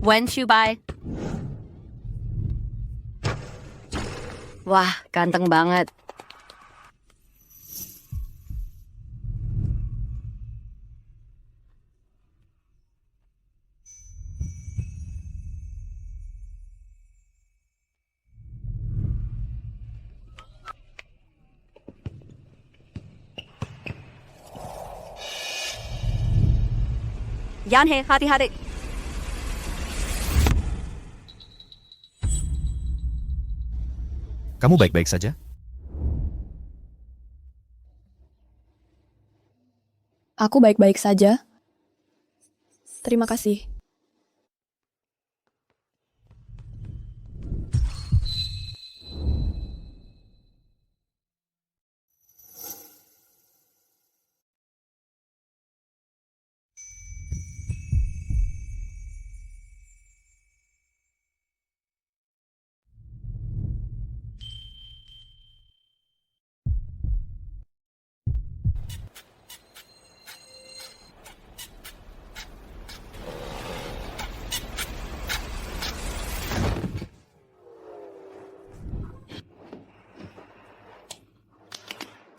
Wen Shubai. Wah, ganteng banget. Yanhe, hati-hati. Kamu baik-baik saja? Aku baik-baik saja. Terima kasih.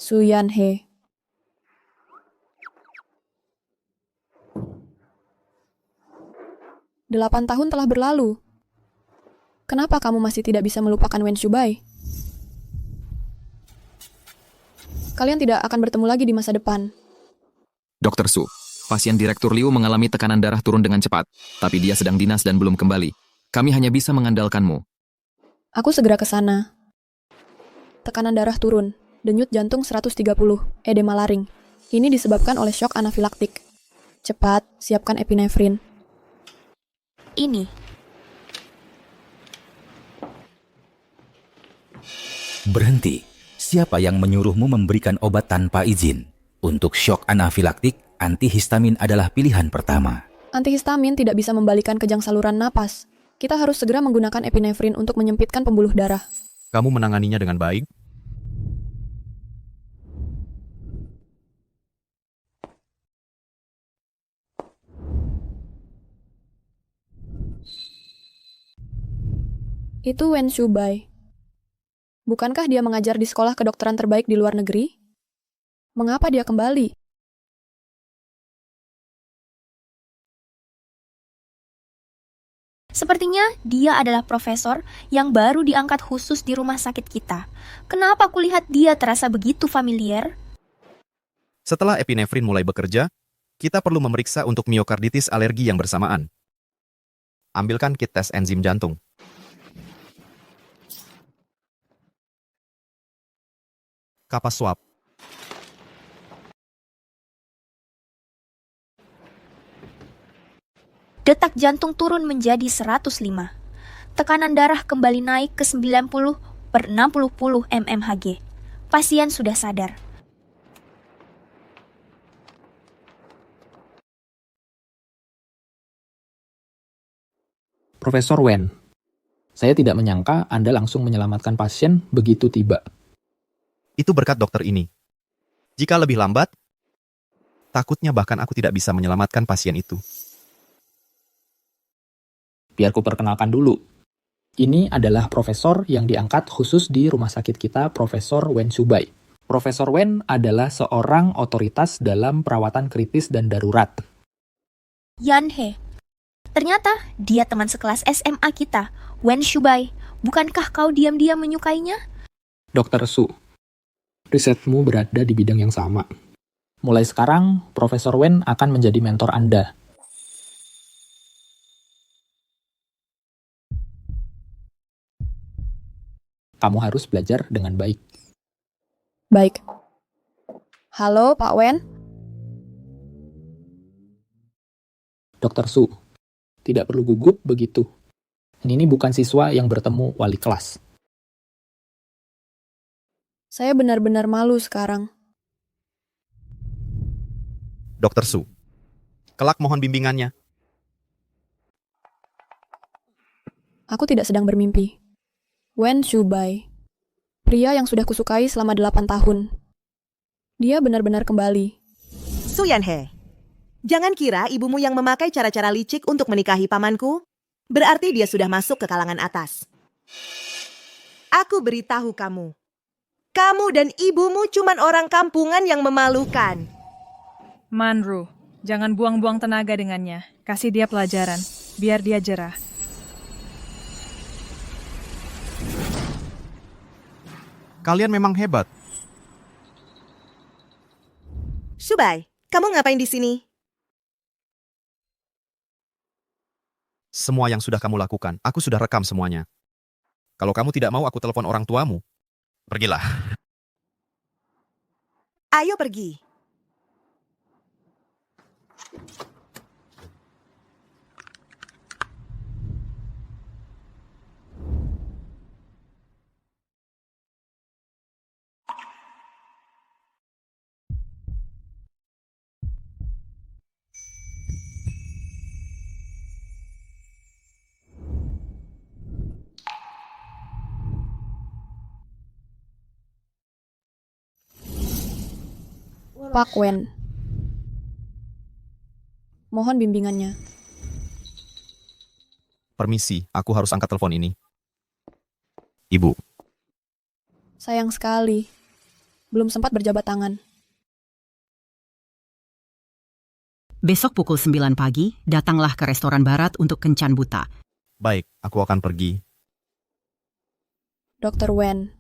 Su Yanhe. Delapan tahun telah berlalu. Kenapa kamu masih tidak bisa melupakan Wen Shubai? Kalian tidak akan bertemu lagi di masa depan. Dr. Su, pasien Direktur Liu mengalami tekanan darah turun dengan cepat, tapi dia sedang dinas dan belum kembali. Kami hanya bisa mengandalkanmu. Aku segera ke sana. Tekanan darah turun, denyut jantung 130, edema laring. Ini disebabkan oleh shock anafilaktik. Cepat, siapkan epinefrin. Ini. Berhenti. Siapa yang menyuruhmu memberikan obat tanpa izin? Untuk shock anafilaktik, antihistamin adalah pilihan pertama. Antihistamin tidak bisa membalikan kejang saluran napas. Kita harus segera menggunakan epinefrin untuk menyempitkan pembuluh darah. Kamu menanganinya dengan baik? Itu Wen Shubai. Bukankah dia mengajar di sekolah kedokteran terbaik di luar negeri? Mengapa dia kembali? Sepertinya dia adalah profesor yang baru diangkat khusus di rumah sakit kita. Kenapa kulihat dia terasa begitu familiar? Setelah epinefrin mulai bekerja, kita perlu memeriksa untuk miokarditis alergi yang bersamaan. Ambilkan kit tes enzim jantung. Kapas swab. Detak jantung turun menjadi 105. Tekanan darah kembali naik ke 90/60 mmHg. Pasien sudah sadar. Profesor Wen, saya tidak menyangka Anda langsung menyelamatkan pasien begitu tiba. Itu berkat dokter ini. Jika lebih lambat, takutnya bahkan aku tidak bisa menyelamatkan pasien itu. Biar ku perkenalkan dulu. Ini adalah profesor yang diangkat khusus di rumah sakit kita, Profesor Wen Shubai. Profesor Wen adalah seorang otoritas dalam perawatan kritis dan darurat. Yanhe. Ternyata dia teman sekelas SMA kita, Wen Shubai. Bukankah kau diam-diam menyukainya? Dr. Su, risetmu berada di bidang yang sama. Mulai sekarang, Profesor Wen akan menjadi mentor Anda. Kamu harus belajar dengan baik. Baik. Halo, Pak Wen. Dr. Su, tidak perlu gugup begitu. Ini bukan siswa yang bertemu wali kelas. Saya benar-benar malu sekarang. Dr. Su, kelak mohon bimbingannya. Aku tidak sedang bermimpi. Wen Shubai. Pria yang sudah kusukai selama 8 tahun. Dia benar-benar kembali. Su Yanhe, jangan kira ibumu yang memakai cara-cara licik untuk menikahi pamanku. Berarti dia sudah masuk ke kalangan atas. Aku beritahu kamu. Kamu dan ibumu cuman orang kampungan yang memalukan. Manru, jangan buang-buang tenaga dengannya. Kasih dia pelajaran, biar dia jerah. Kalian memang hebat. Shubai, kamu ngapain di sini? Semua yang sudah kamu lakukan, aku sudah rekam semuanya. Kalau kamu tidak mau aku telepon orang tuamu, pergilah. Ayo pergi. Pak Wen. Mohon bimbingannya. Permisi, aku harus angkat telepon ini. Ibu, Sayang sekali. Belum sempat berjabat tangan. Besok pukul 9 pagi, datanglah ke restoran barat untuk kencan buta. baik, aku akan pergi. Dr. Wen.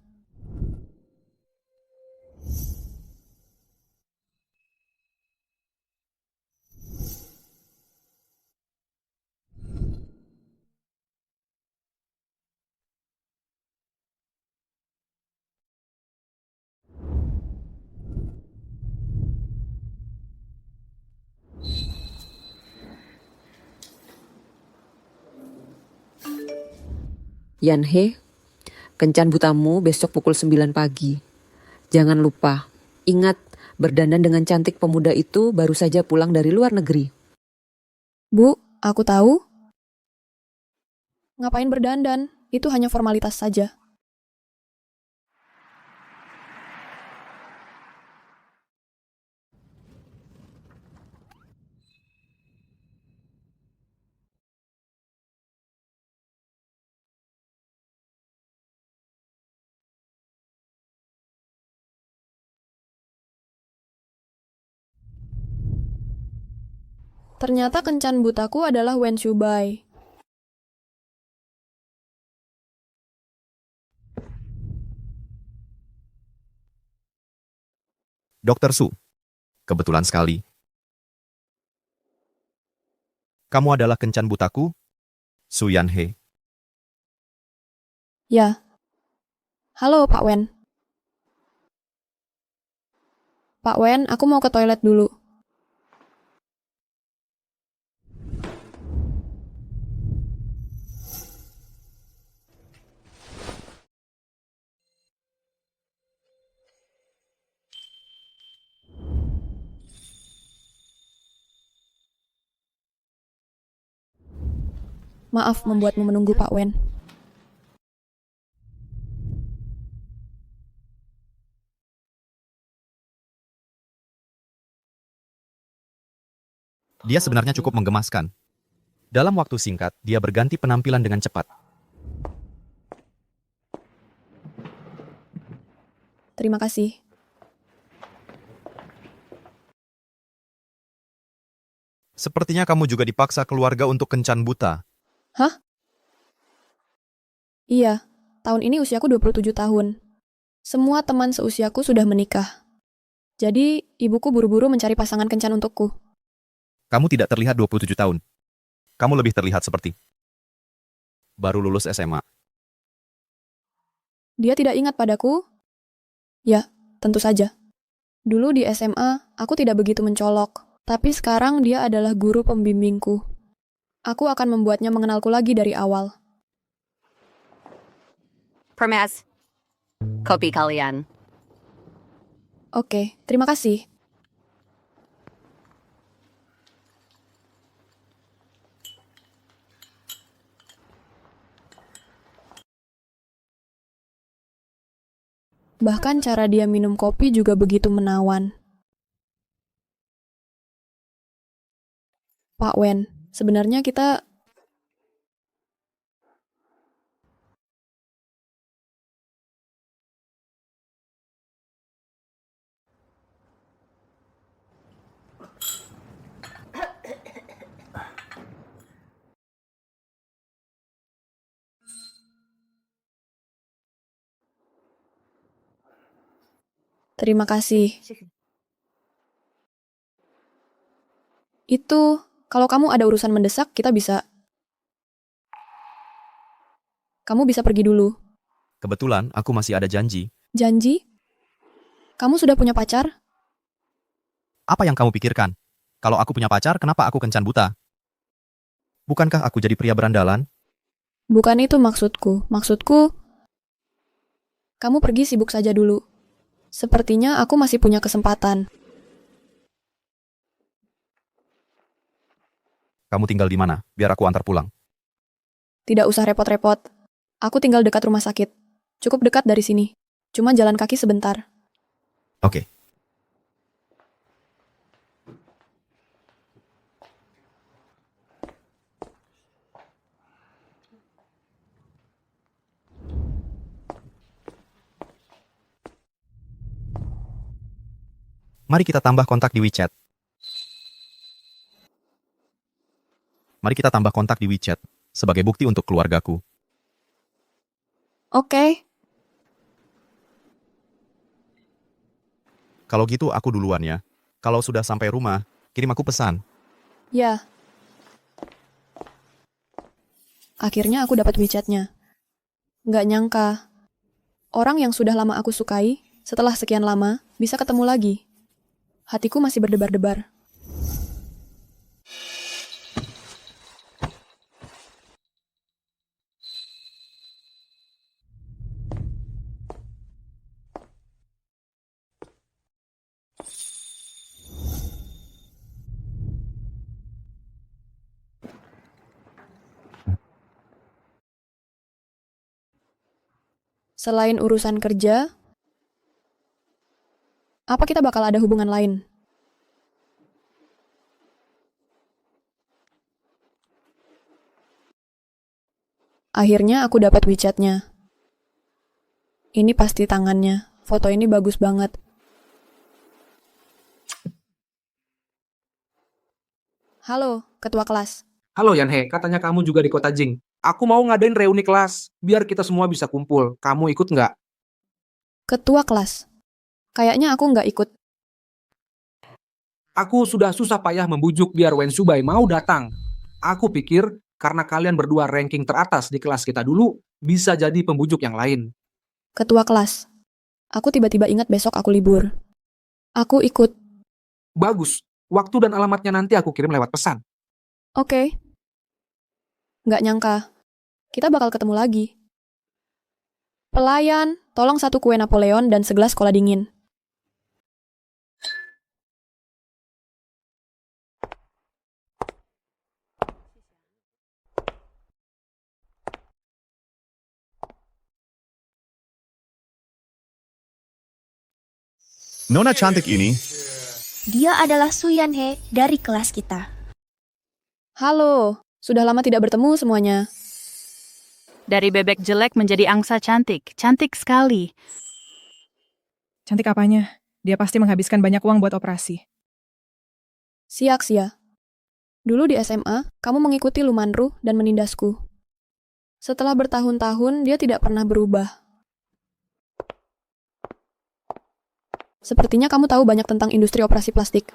Yanhe, kencan butamu besok pukul 9 pagi. Jangan lupa, ingat, berdandan dengan cantik pemuda itu baru saja pulang dari luar negeri. Bu, aku tahu. Ngapain berdandan? Itu hanya formalitas saja. Ternyata kencan butaku adalah Wen Shubai. Dokter Su, kebetulan sekali. Kamu adalah kencan butaku, Su Yanhe. Ya. Halo, Pak Wen. Pak Wen, aku mau ke toilet dulu. Maaf membuatmu menunggu, Pak Wen. Dia sebenarnya cukup menggemaskan. Dalam waktu singkat, dia berganti penampilan dengan cepat. Terima kasih. Sepertinya kamu juga dipaksa keluarga untuk kencan buta. Hah? Iya, tahun ini usiaku 27 tahun. Semua teman seusiaku sudah menikah. Jadi, ibuku buru-buru mencari pasangan kencan untukku. Kamu tidak terlihat 27 tahun. Kamu lebih terlihat seperti baru lulus SMA. Dia tidak ingat padaku? Ya, tentu saja. Dulu di SMA, aku tidak begitu mencolok. Tapi sekarang dia adalah guru pembimbingku. Aku akan membuatnya mengenalku lagi dari awal. Permez. Kopi kalian. Oke, terima kasih. Bahkan cara dia minum kopi juga begitu menawan. Pak Wen, sebenarnya kita Terima kasih. Itu, kalau kamu ada urusan mendesak, kita bisa... Kamu bisa pergi dulu. Kebetulan aku masih ada janji. Janji? Kamu sudah punya pacar? Apa yang kamu pikirkan? Kalau aku punya pacar, kenapa aku kencan buta? Bukankah aku jadi pria berandalan? Bukan itu maksudku. Maksudku, kamu pergi sibuk saja dulu. Sepertinya aku masih punya kesempatan. Kamu tinggal di mana? Biar aku antar pulang. Tidak usah repot-repot. Aku tinggal dekat rumah sakit. Cukup dekat dari sini. Cuma jalan kaki sebentar. Oke. Mari kita tambah kontak di WeChat. Mari kita tambah kontak di WeChat sebagai bukti untuk keluargaku. Oke. Kalau gitu aku duluan ya. Kalau sudah sampai rumah, kirim aku pesan. Ya. Akhirnya aku dapat WeChat-nya. Nggak nyangka. Orang yang sudah lama aku sukai, setelah sekian lama, bisa ketemu lagi. Hatiku masih berdebar-debar. Selain urusan kerja, apa kita bakal ada hubungan lain? Akhirnya aku dapat WeChat-nya. Ini pasti tangannya. Foto ini bagus banget. Halo, ketua kelas. Halo Yanhe, katanya kamu juga di Kota Jing. Aku mau ngadain reuni kelas, biar kita semua bisa kumpul. Kamu ikut nggak? Ketua kelas. Kayaknya aku nggak ikut. Aku sudah susah payah membujuk biar Wen Shubai mau datang. Aku pikir karena kalian berdua ranking teratas di kelas kita dulu, bisa jadi pembujuk yang lain. Ketua kelas. Aku tiba-tiba ingat besok aku libur. Aku ikut. Bagus. Waktu dan alamatnya nanti aku kirim lewat pesan. Oke. Nggak nyangka. Kita bakal ketemu lagi. Pelayan, tolong 1 kue Napoleon dan segelas cola dingin. Nona cantik ini. Dia adalah Su Yanhe dari kelas kita. Halo, sudah lama tidak bertemu semuanya. Dari bebek jelek menjadi angsa cantik. Cantik sekali. Cantik apanya? Dia pasti menghabiskan banyak uang buat operasi. Siak-sia. Dulu di SMA, kamu mengikuti Lumanru dan menindasku. Setelah bertahun-tahun, dia tidak pernah berubah. Sepertinya kamu tahu banyak tentang industri operasi plastik.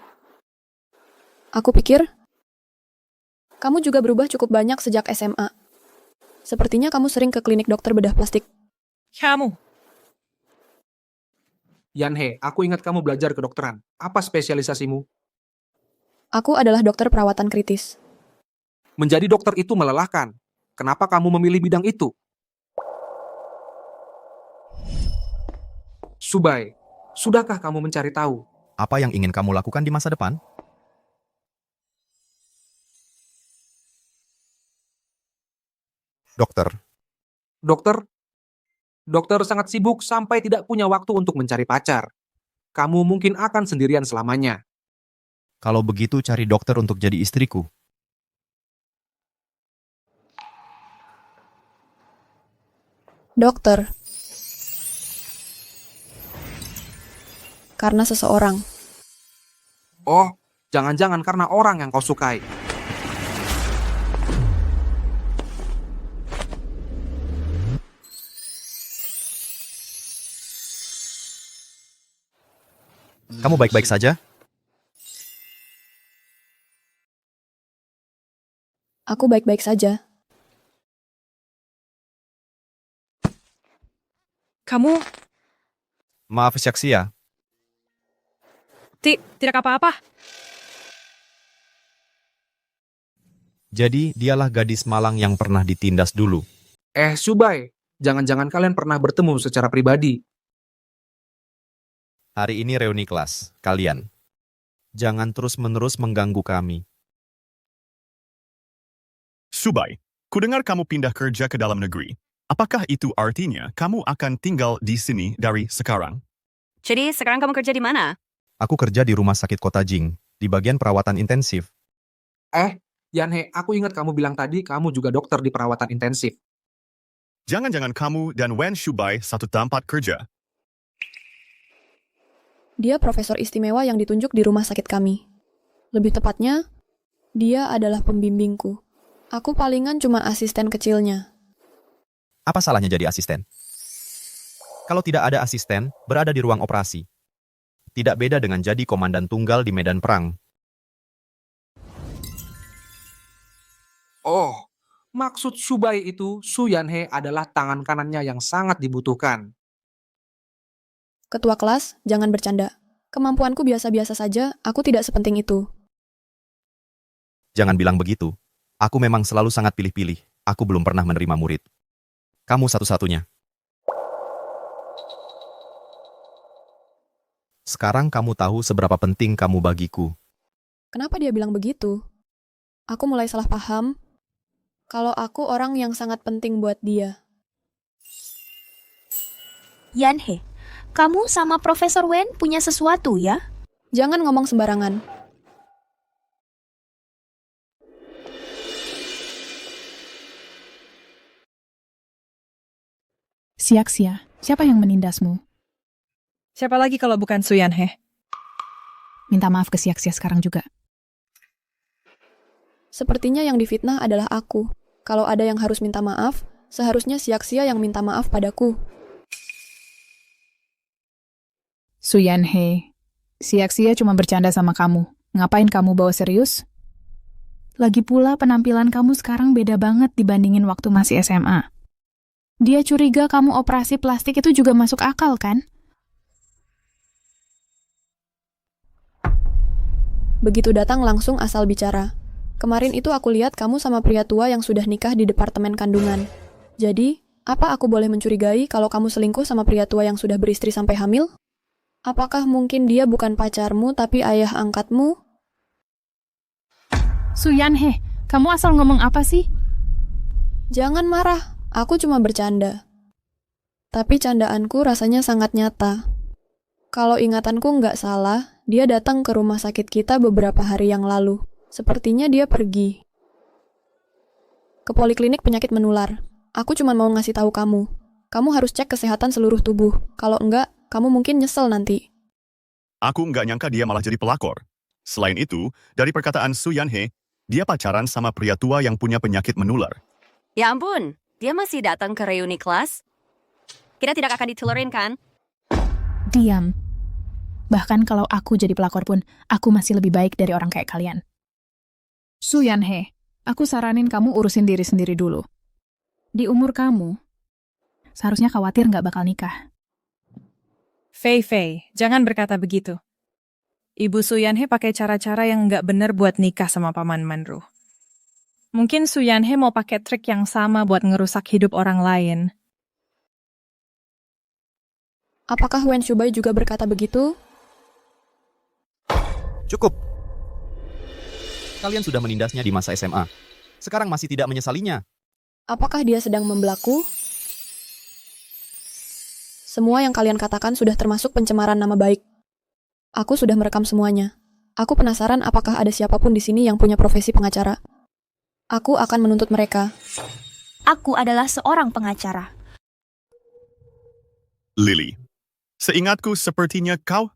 Aku pikir, kamu juga berubah cukup banyak sejak SMA. Sepertinya kamu sering ke klinik dokter bedah plastik. Kamu. Yanhe, aku ingat kamu belajar kedokteran. Apa spesialisasimu? Aku adalah dokter perawatan kritis. Menjadi dokter itu melelahkan. Kenapa kamu memilih bidang itu? Shubai, sudahkah kamu mencari tahu? Apa yang ingin kamu lakukan di masa depan? Dokter. Dokter sangat sibuk sampai tidak punya waktu untuk mencari pacar. Kamu mungkin akan sendirian selamanya. Kalau begitu cari dokter untuk jadi istriku. Dokter. Karena seseorang. Oh, jangan-jangan karena orang yang kau sukai. Kamu baik-baik saja? Aku baik-baik saja. Kamu Maaf, Xiaxia. tidak apa-apa. Jadi, dialah gadis malang yang pernah ditindas dulu. Subai, jangan-jangan kalian pernah bertemu secara pribadi. Hari ini reuni kelas, kalian. Jangan terus-menerus mengganggu kami. Subai, kudengar kamu pindah kerja ke dalam negeri. Apakah itu artinya kamu akan tinggal di sini dari sekarang? Jadi sekarang kamu kerja di mana? Aku kerja di rumah sakit Kota Jing, di bagian perawatan intensif. Yanhe, aku ingat kamu bilang tadi kamu juga dokter di perawatan intensif. Jangan-jangan kamu dan Wen Shubai satu tempat kerja? Dia profesor istimewa yang ditunjuk di rumah sakit kami. Lebih tepatnya, dia adalah pembimbingku. Aku palingan cuma asisten kecilnya. Apa salahnya jadi asisten? Kalau tidak ada asisten, berada di ruang operasi. Tidak beda dengan jadi komandan tunggal di medan perang. Oh, maksud Shubai itu Su Yanhe adalah tangan kanannya yang sangat dibutuhkan. Ketua kelas, jangan bercanda. Kemampuanku biasa-biasa saja, aku tidak sepenting itu. Jangan bilang begitu. Aku memang selalu sangat pilih-pilih. Aku belum pernah menerima murid. Kamu satu-satunya. Sekarang kamu tahu seberapa penting kamu bagiku. Kenapa dia bilang begitu? Aku mulai salah paham kalau aku orang yang sangat penting buat dia. Yanhe, kamu sama Profesor Wen punya sesuatu ya? Jangan ngomong sembarangan. Xiaxia, siapa yang menindasmu? Siapa lagi kalau bukan Su Yanhe? Minta maaf ke Xiaxia sekarang juga. Sepertinya yang difitnah adalah aku. Kalau ada yang harus minta maaf, seharusnya Xiaxia yang minta maaf padaku. Su Yanhe, Xiaxia cuma bercanda sama kamu. Ngapain kamu bawa serius? Lagi pula penampilan kamu sekarang beda banget dibandingin waktu masih SMA. Dia curiga kamu operasi plastik itu juga masuk akal, kan? Begitu datang langsung asal bicara. Kemarin itu aku lihat kamu sama pria tua yang sudah nikah di departemen kandungan. Jadi, apa aku boleh mencurigai kalau kamu selingkuh sama pria tua yang sudah beristri sampai hamil? Apakah mungkin dia bukan pacarmu tapi ayah angkatmu? Su Yanhe, kamu asal ngomong apa sih? Jangan marah, aku cuma bercanda. Tapi candaanku rasanya sangat nyata. Kalau ingatanku nggak salah, dia datang ke rumah sakit kita beberapa hari yang lalu. Sepertinya dia pergi ke poliklinik penyakit menular. Aku cuma mau ngasih tahu kamu. Kamu harus cek kesehatan seluruh tubuh. Kalau enggak, kamu mungkin nyesel nanti. Aku nggak nyangka dia malah jadi pelakor. Selain itu, dari perkataan Su Yanhe, dia pacaran sama pria tua yang punya penyakit menular. Ya ampun, dia masih datang ke reuni kelas? Kita tidak akan ditelurin kan? Diam. Bahkan kalau aku jadi pelakor pun, aku masih lebih baik dari orang kayak kalian. Su Yanhe, aku saranin kamu urusin diri sendiri dulu. Di umur kamu, seharusnya khawatir nggak bakal nikah. Fei, jangan berkata begitu. Ibu Su Yanhe pakai cara-cara yang nggak benar buat nikah sama Paman Manru. Mungkin Su Yanhe mau pakai trik yang sama buat ngerusak hidup orang lain. Apakah Wen Shubai juga berkata begitu? Cukup. Kalian sudah menindasnya di masa SMA. Sekarang masih tidak menyesalinya. Apakah dia sedang membelaku? Semua yang kalian katakan sudah termasuk pencemaran nama baik. Aku sudah merekam semuanya. Aku penasaran apakah ada siapapun di sini yang punya profesi pengacara. Aku akan menuntut mereka. Aku adalah seorang pengacara. Lily, seingatku sepertinya kau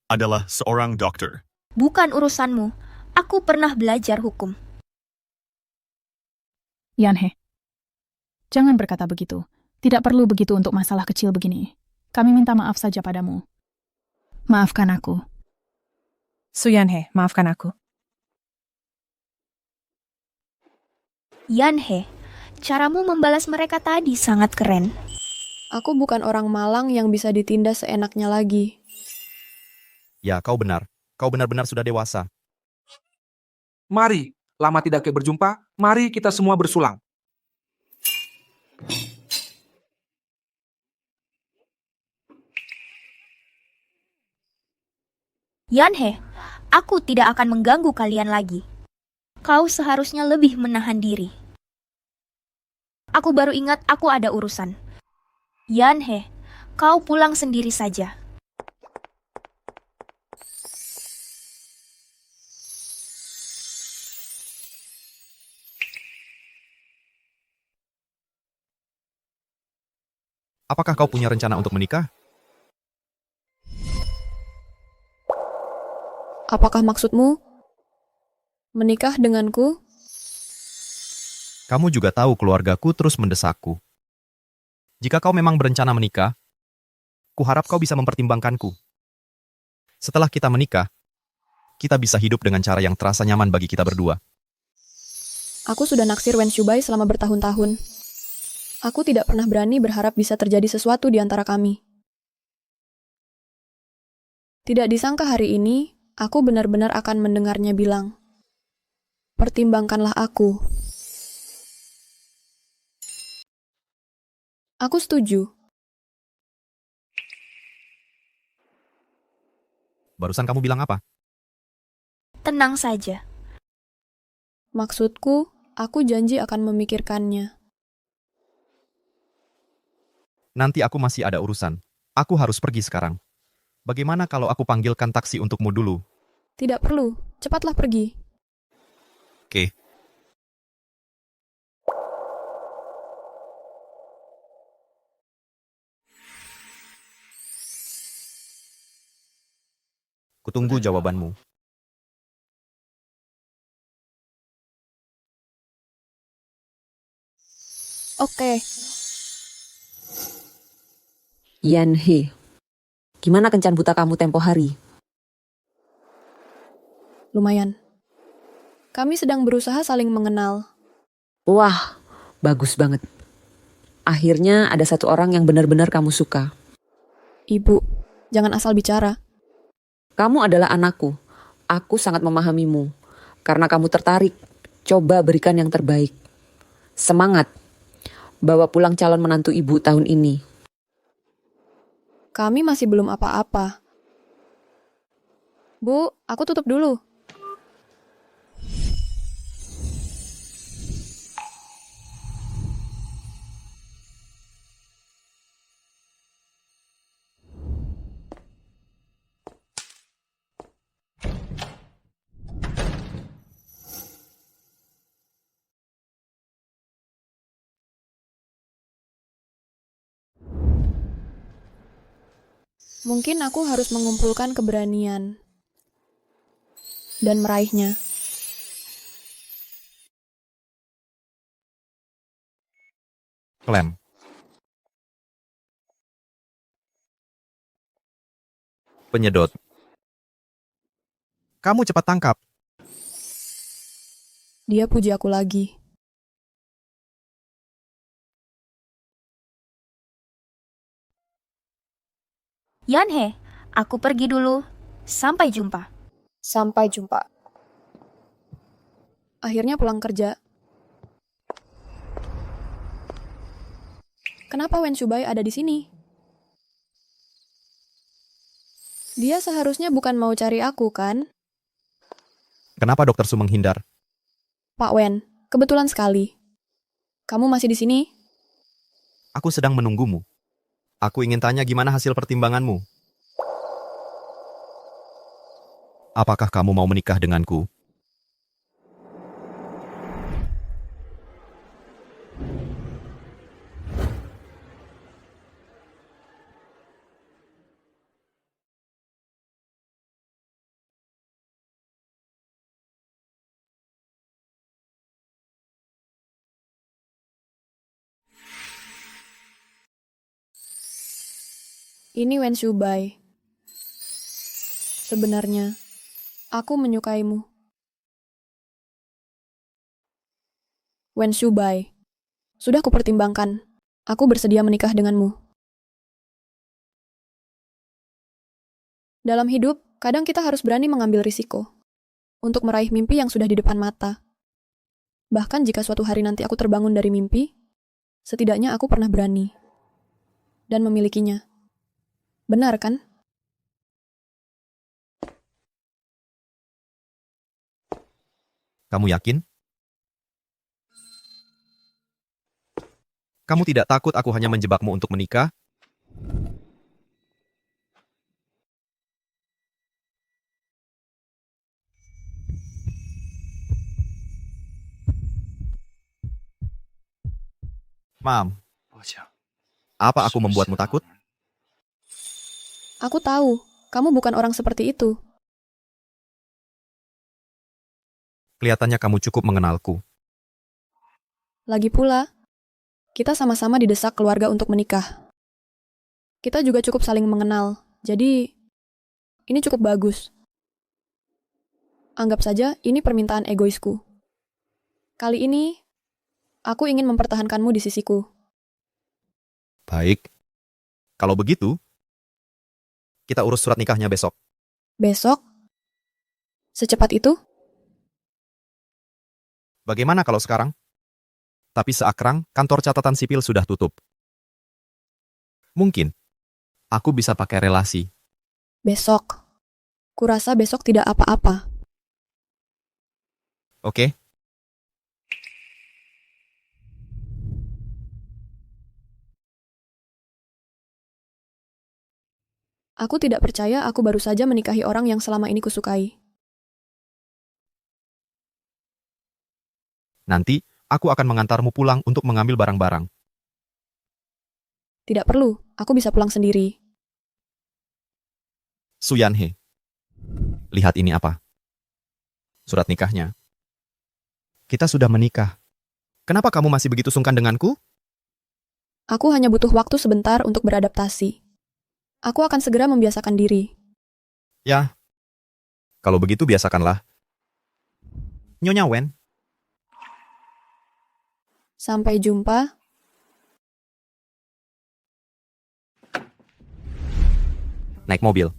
adalah seorang dokter. Bukan urusanmu. Aku pernah belajar hukum. Yanhe, jangan berkata begitu. Tidak perlu begitu untuk masalah kecil begini. Kami minta maaf saja padamu. Maafkan aku. Suyanhe, maafkan aku. Yanhe, caramu membalas mereka tadi sangat keren. Aku bukan orang malang yang bisa ditindas seenaknya lagi. Ya, kau benar. Kau benar-benar sudah dewasa. Mari, lama tidak berjumpa, mari kita semua bersulang. Yanhe, aku tidak akan mengganggu kalian lagi. Kau seharusnya lebih menahan diri. Aku baru ingat aku ada urusan. Yanhe, kau pulang sendiri saja. Apakah kau punya rencana untuk menikah? Apakah maksudmu menikah denganku? Kamu juga tahu keluargaku terus mendesakku. Jika kau memang berencana menikah, kuharap kau bisa mempertimbangkanku. Setelah kita menikah, kita bisa hidup dengan cara yang terasa nyaman bagi kita berdua. Aku sudah naksir Wen Shubai selama bertahun-tahun. Aku tidak pernah berani berharap bisa terjadi sesuatu di antara kami. Tidak disangka hari ini, aku benar-benar akan mendengarnya bilang, "Pertimbangkanlah aku." Aku setuju. Barusan kamu bilang apa? Tenang saja. Maksudku, aku janji akan memikirkannya. Nanti aku masih ada urusan. Aku harus pergi sekarang. Bagaimana kalau aku panggilkan taksi untukmu dulu? Tidak perlu, cepatlah pergi. Oke. Kutunggu jawabanmu. Oke. Yanhe, gimana kencan buta kamu tempo hari? Lumayan. Kami sedang berusaha saling mengenal. Wah, bagus banget. Akhirnya ada satu orang yang benar-benar kamu suka. Ibu, jangan asal bicara. Kamu adalah anakku. Aku sangat memahamimu. Karena kamu tertarik, coba berikan yang terbaik. Semangat. Bawa pulang calon menantu ibu tahun ini. Kami masih belum apa-apa. Bu, aku tutup dulu. Mungkin aku harus mengumpulkan keberanian dan meraihnya. Klem. Penyedot. Kamu cepat tangkap. Dia puji aku lagi. Yanhe, aku pergi dulu. Sampai jumpa. Sampai jumpa. Akhirnya pulang kerja. Kenapa Wen Shubai ada di sini? Dia seharusnya bukan mau cari aku, kan? Kenapa Dr. Su menghindar? Pak Wen, kebetulan sekali. Kamu masih di sini? Aku sedang menunggumu. Aku ingin tanya gimana hasil pertimbanganmu. Apakah kamu mau menikah denganku? Ini Wen Shubai. Sebenarnya, Aku menyukaimu. Wen Shubai. Sudah kupertimbangkan. Aku bersedia menikah denganmu. Dalam hidup, kadang kita harus berani mengambil risiko untuk meraih mimpi yang sudah di depan mata. Bahkan jika suatu hari nanti aku terbangun dari mimpi, setidaknya aku pernah berani dan memilikinya. Benar kan? Kamu yakin? Kamu tidak takut aku hanya menjebakmu untuk menikah? Mam, apa aku membuatmu takut? Aku tahu, kamu bukan orang seperti itu. Kelihatannya kamu cukup mengenalku. Lagi pula, kita sama-sama didesak keluarga untuk menikah. Kita juga cukup saling mengenal, jadi ini cukup bagus. Anggap saja ini permintaan egoisku. Kali ini, aku ingin mempertahankanmu di sisiku. Baik. Kalau begitu, kita urus surat nikahnya besok. Besok? Secepat itu? Bagaimana kalau sekarang? Tapi seakrang, kantor catatan sipil sudah tutup. Mungkin, aku bisa pakai relasi. Besok. Kurasa besok tidak apa-apa. Oke? Aku tidak percaya aku baru saja menikahi orang yang selama ini kusukai. Nanti, aku akan mengantarmu pulang untuk mengambil barang-barang. Tidak perlu, aku bisa pulang sendiri. Suyanhe. Lihat ini apa? Surat nikahnya. Kita sudah menikah. Kenapa kamu masih begitu sungkan denganku? Aku hanya butuh waktu sebentar untuk beradaptasi. Aku akan segera membiasakan diri. Ya. Kalau begitu biasakanlah. Nyonya Wen. Sampai jumpa. Naik mobil.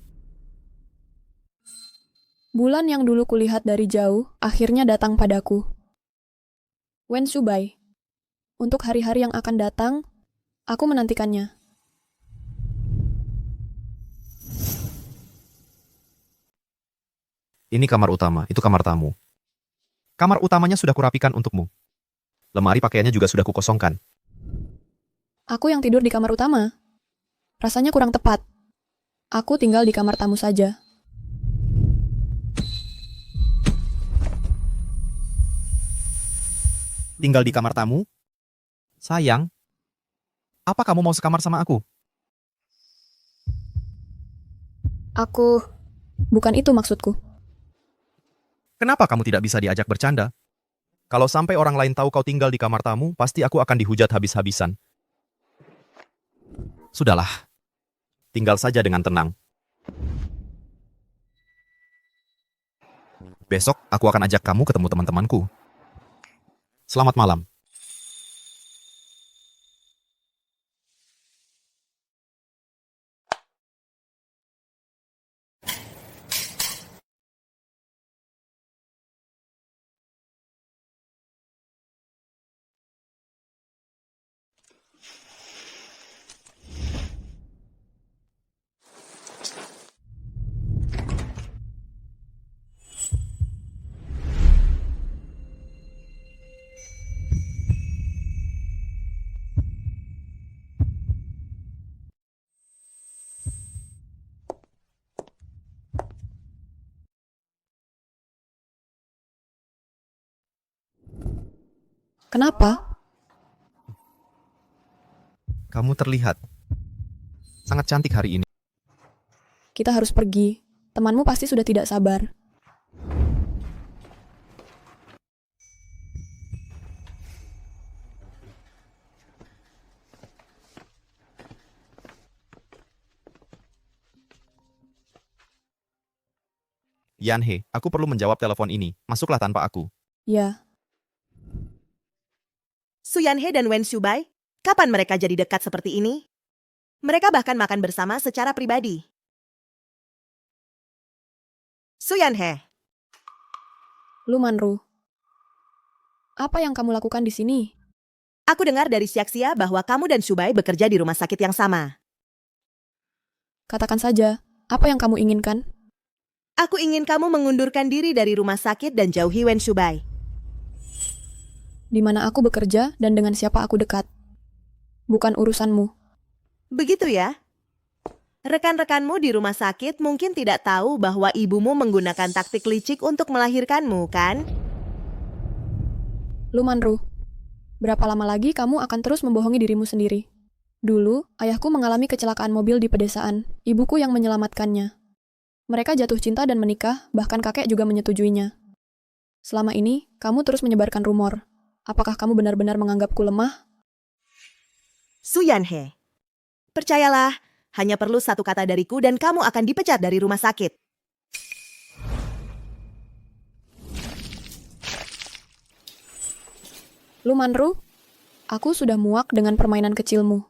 Bulan yang dulu kulihat dari jauh, akhirnya datang padaku. Wen Shubai. Untuk hari-hari yang akan datang, aku menantikannya. Ini kamar utama, itu kamar tamu. Kamar utamanya sudah kurapikan untukmu. Lemari pakaiannya juga sudah kukosongkan. Aku yang tidur di kamar utama. Rasanya kurang tepat. Aku tinggal di kamar tamu saja. Tinggal di kamar tamu? Sayang, apa kamu mau sekamar sama aku? Bukan itu maksudku. Kenapa kamu tidak bisa diajak bercanda? Kalau sampai orang lain tahu kau tinggal di kamar tamu, pasti aku akan dihujat habis-habisan. Sudahlah, tinggal saja dengan tenang. Besok aku akan ajak kamu ketemu teman-temanku. Selamat malam. Kenapa? Kamu terlihat sangat cantik hari ini. Kita harus pergi. Temanmu pasti sudah tidak sabar. Yanhe, aku perlu menjawab telepon ini. Masuklah tanpa aku. Ya, Su Yanhe dan Wen Shubai, kapan mereka jadi dekat seperti ini? Mereka bahkan makan bersama secara pribadi. Su Yanhe, Lu Manru. Apa yang kamu lakukan di sini? aku dengar dari Xiaxia bahwa kamu dan Shubai bekerja di rumah sakit yang sama. Katakan saja, apa yang kamu inginkan? Aku ingin kamu mengundurkan diri dari rumah sakit dan jauhi Wen Shubai. Di mana aku bekerja dan dengan siapa aku dekat. Bukan urusanmu. Begitu ya? Rekan-rekanmu di rumah sakit mungkin tidak tahu bahwa ibumu menggunakan taktik licik untuk melahirkanmu, kan? Lu Manru, berapa lama lagi kamu akan terus membohongi dirimu sendiri? Dulu, ayahku mengalami kecelakaan mobil di pedesaan, ibuku yang menyelamatkannya. Mereka jatuh cinta dan menikah, bahkan kakek juga menyetujuinya. Selama ini, kamu terus menyebarkan rumor. Apakah kamu benar-benar menganggapku lemah? Su Yanhe, percayalah, hanya perlu satu kata dariku dan kamu akan dipecat dari rumah sakit. Lu Manru, aku sudah muak dengan permainan kecilmu.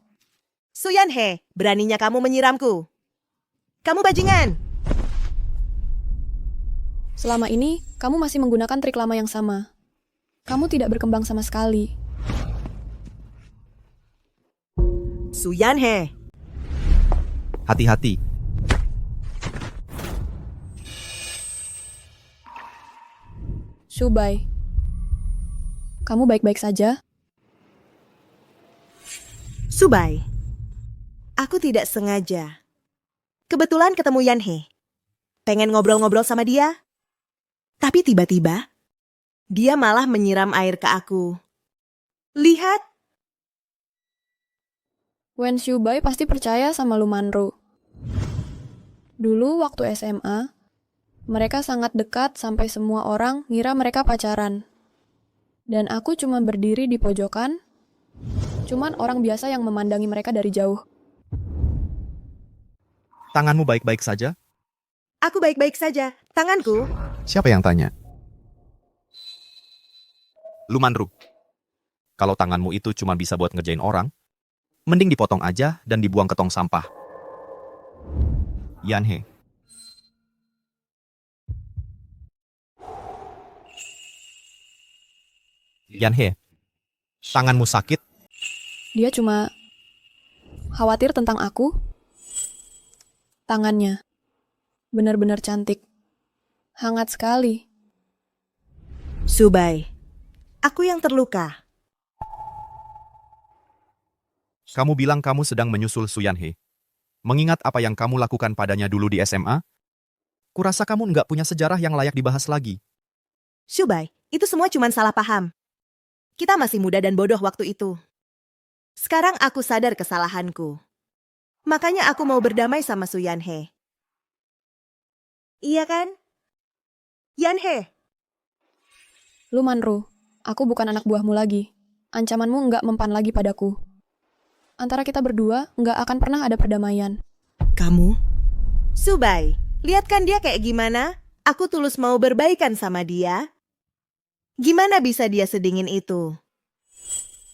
Su Yanhe, beraninya kamu menyiramku. Kamu bajingan. Selama ini, kamu masih menggunakan trik lama yang sama. Kamu tidak berkembang sama sekali. Su Yanhe, Hati-hati. Shubai, kamu baik-baik saja? Shubai, aku tidak sengaja. Kebetulan ketemu Yanhe. Pengen ngobrol-ngobrol sama dia. Tapi tiba-tiba, dia malah menyiram air ke aku. Lihat, Wen Shubai pasti percaya sama Lu Manru. Dulu waktu SMA, mereka sangat dekat sampai semua orang ngira mereka pacaran. Dan aku cuma berdiri di pojokan, cuman orang biasa yang memandangi mereka dari jauh. Tanganmu baik-baik saja? aku baik-baik saja. Tanganku, Siapa yang tanya? Lu Manru. Kalau tanganmu itu cuma bisa buat ngerjain orang, mending dipotong aja dan dibuang ke tong sampah. Yanhe. Yanhe, tanganmu sakit? Dia cuma khawatir tentang aku. Tangannya benar-benar cantik. Hangat sekali. Shubai, aku yang terluka. Kamu bilang kamu sedang menyusul Su Yanhe. Mengingat apa yang kamu lakukan padanya dulu di SMA, kurasa kamu nggak punya sejarah yang layak dibahas lagi. Shubai, itu semua cuma salah paham. Kita masih muda dan bodoh waktu itu. Sekarang aku sadar kesalahanku. Makanya aku mau berdamai sama Su Yanhe. Iya kan? Yanhe, Lu Manru, aku bukan anak buahmu lagi. Ancamanmu nggak mempan lagi padaku. Antara kita berdua nggak akan pernah ada perdamaian. kamu? Shubai, lihat kan dia kayak gimana? Aku tulus mau berbaikan sama dia. Gimana bisa dia sedingin itu?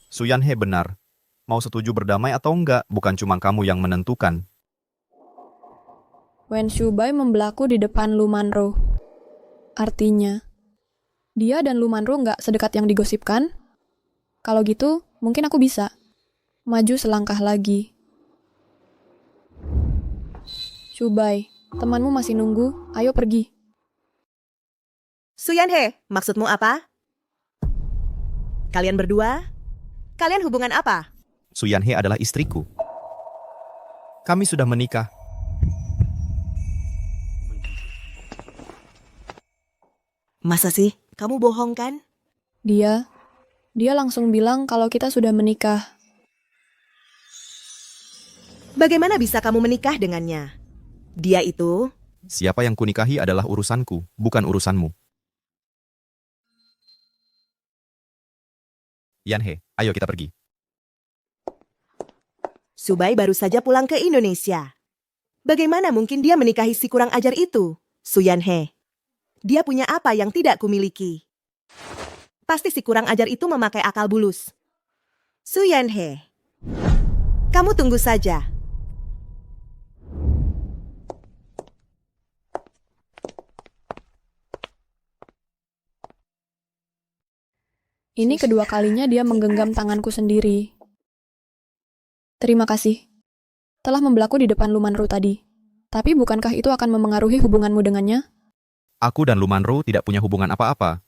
Su Yanhe benar. Mau setuju berdamai atau enggak, bukan cuma kamu yang menentukan. Wen Shubai membelaku di depan Lu Manru. Artinya, dia dan Lu Manru nggak sedekat yang digosipkan? Kalau gitu, mungkin aku bisa maju selangkah lagi. Shubai, temanmu masih nunggu, ayo pergi. Su Yanhe, maksudmu apa? Kalian berdua? Kalian hubungan apa? Su Yanhe adalah istriku. Kami sudah menikah. Masa sih? Kamu bohong kan? Dia langsung bilang kalau kita sudah menikah. Bagaimana bisa kamu menikah dengannya? Dia itu... Siapa yang kunikahi adalah urusanku, bukan urusanmu. Yanhe, ayo kita pergi. Shubai baru saja pulang ke Indonesia. Bagaimana mungkin dia menikahi si kurang ajar itu, Su Yanhe? Dia punya apa yang tidak kumiliki. Pasti si kurang ajar itu memakai akal bulus. Su Yanhe, kamu tunggu saja. Ini kedua kalinya dia menggenggam tanganku sendiri. Terima kasih. Telah membelaku di depan Lumanru tadi. Tapi bukankah itu akan memengaruhi hubunganmu dengannya? Aku dan Lumanru tidak punya hubungan apa-apa.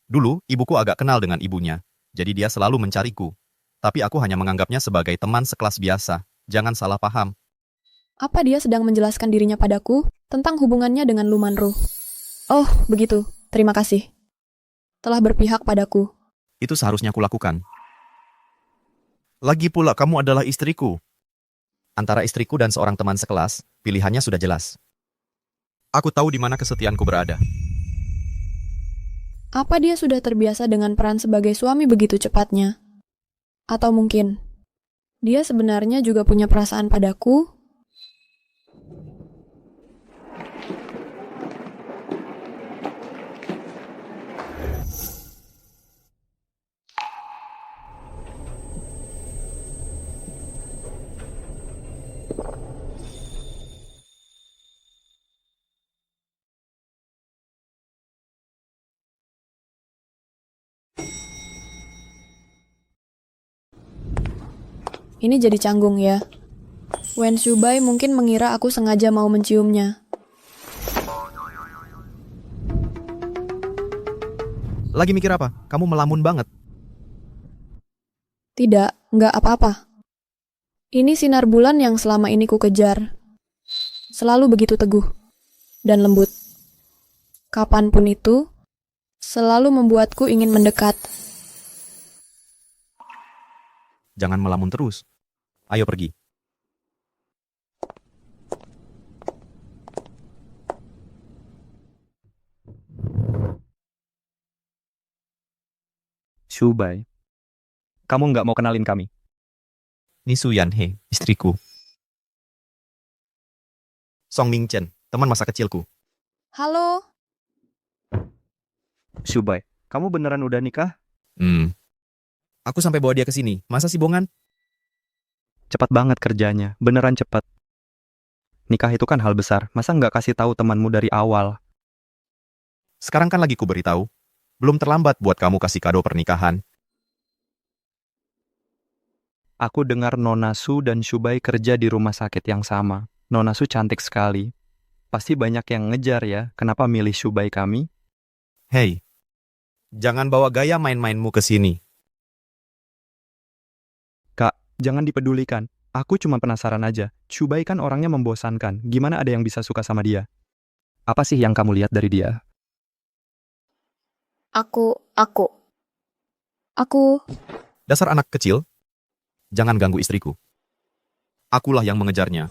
Dulu, ibuku agak kenal dengan ibunya, jadi dia selalu mencariku. Tapi aku hanya menganggapnya sebagai teman sekelas biasa. Jangan salah paham. Apa dia sedang menjelaskan dirinya padaku tentang hubungannya dengan Lumanru? Oh, begitu. Terima kasih. Telah berpihak padaku. Itu seharusnya kulakukan. Lagi pula kamu adalah istriku. Antara istriku dan seorang teman sekelas, pilihannya sudah jelas. Aku tahu di mana kesetiaanku berada. Apa dia sudah terbiasa dengan peran sebagai suami begitu cepatnya? Atau mungkin, dia sebenarnya juga punya perasaan padaku? Ini jadi canggung ya. Wen Shubai mungkin mengira aku sengaja mau menciumnya. Lagi mikir apa? Kamu melamun banget. Tidak, nggak apa-apa. Ini sinar bulan yang selama ini ku kejar. Selalu begitu teguh dan lembut. Kapanpun itu, selalu membuatku ingin mendekat. Jangan melamun terus. Ayo pergi. Shubai, kamu nggak mau kenalin kami? Ni Su Yanhe, istriku. Song Mingchen, teman masa kecilku. Halo. Shubai, kamu beneran udah nikah? Aku sampai bawa dia ke sini. Masa sih bongan? Cepat banget kerjanya, beneran cepat. Nikah itu kan hal besar, masa nggak kasih tahu temanmu dari awal? Sekarang kan lagi ku beritahu. Belum terlambat buat kamu kasih kado pernikahan. Aku dengar Nona Su dan Shubai kerja di rumah sakit yang sama. Nona Su cantik sekali. Pasti banyak yang ngejar ya, kenapa milih Shubai kami? Hei, jangan bawa gaya main-mainmu ke sini. Kak, jangan dipedulikan. Aku cuma penasaran aja. Shubai kan orangnya membosankan. Gimana ada yang bisa suka sama dia? Apa sih yang kamu lihat dari dia? Aku. Dasar anak kecil, jangan ganggu istriku. Akulah yang mengejarnya.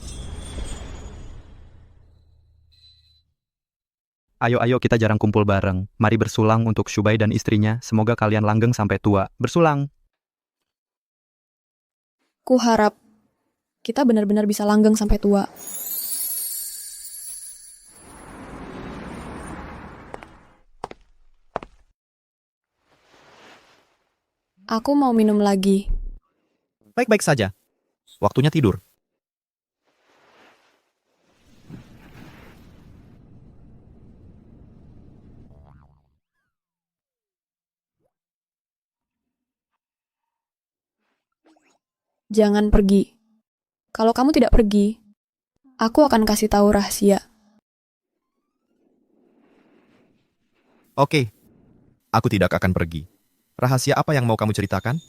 Ayo kita jarang kumpul bareng. Mari bersulang untuk Shubai dan istrinya. Semoga kalian langgeng sampai tua. Bersulang. Ku harap kita benar-benar bisa langgeng sampai tua. Aku mau minum lagi. Baik-baik saja. Waktunya tidur. Jangan pergi. Kalau kamu tidak pergi, aku akan kasih tahu rahasia. Oke, aku tidak akan pergi. Rahasia apa yang mau kamu ceritakan?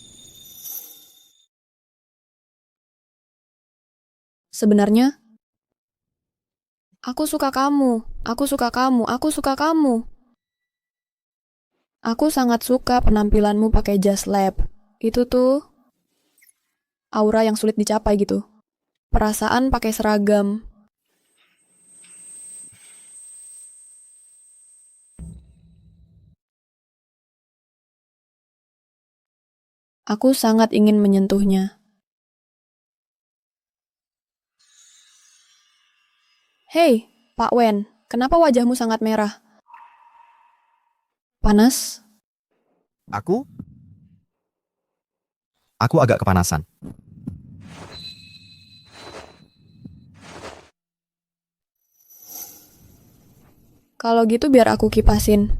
Sebenarnya, aku suka kamu. Aku suka kamu. Aku suka kamu. Aku sangat suka penampilanmu pakai jas lab. Itu tuh aura yang sulit dicapai gitu. Perasaan pakai seragam. Aku sangat ingin menyentuhnya. Hei, Pak Wen, kenapa wajahmu sangat merah? Panas? Aku agak kepanasan. Kalau gitu biar aku kipasin.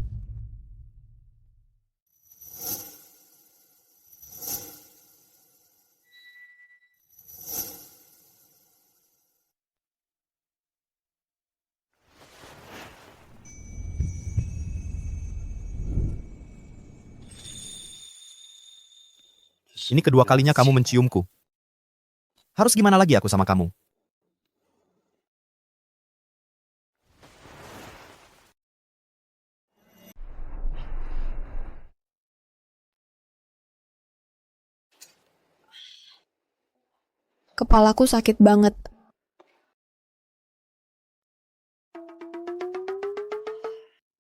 Ini kedua kalinya kamu menciumku. Harus gimana lagi aku sama kamu? Kepalaku sakit banget.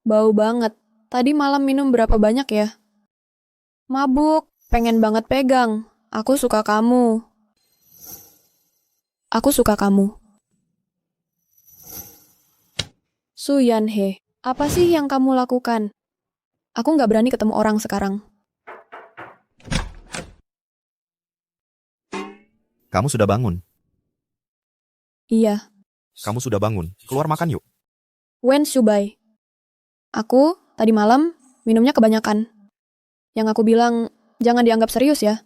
Bau banget. Tadi malam minum berapa banyak ya? Mabuk, pengen banget pegang. Aku suka kamu. Aku suka kamu. Suyanhe, apa sih yang kamu lakukan? Aku nggak berani ketemu orang sekarang. Kamu sudah bangun. Iya, Kamu sudah bangun. Keluar makan yuk. Wen Shubai. Aku, tadi malam, minumnya kebanyakan. Yang aku bilang, jangan dianggap serius ya.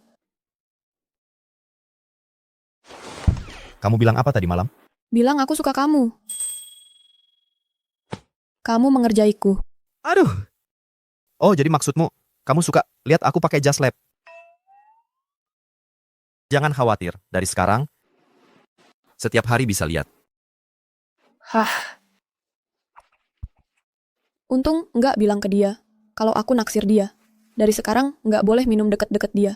Kamu bilang apa tadi malam? Bilang aku suka kamu. Kamu mengerjaiku. Aduh. Oh, jadi maksudmu, kamu suka lihat aku pakai jas lab. Jangan khawatir, dari sekarang, setiap hari bisa lihat. Hah. Untung nggak bilang ke dia, kalau aku naksir dia. Dari sekarang nggak boleh minum deket-deket dia.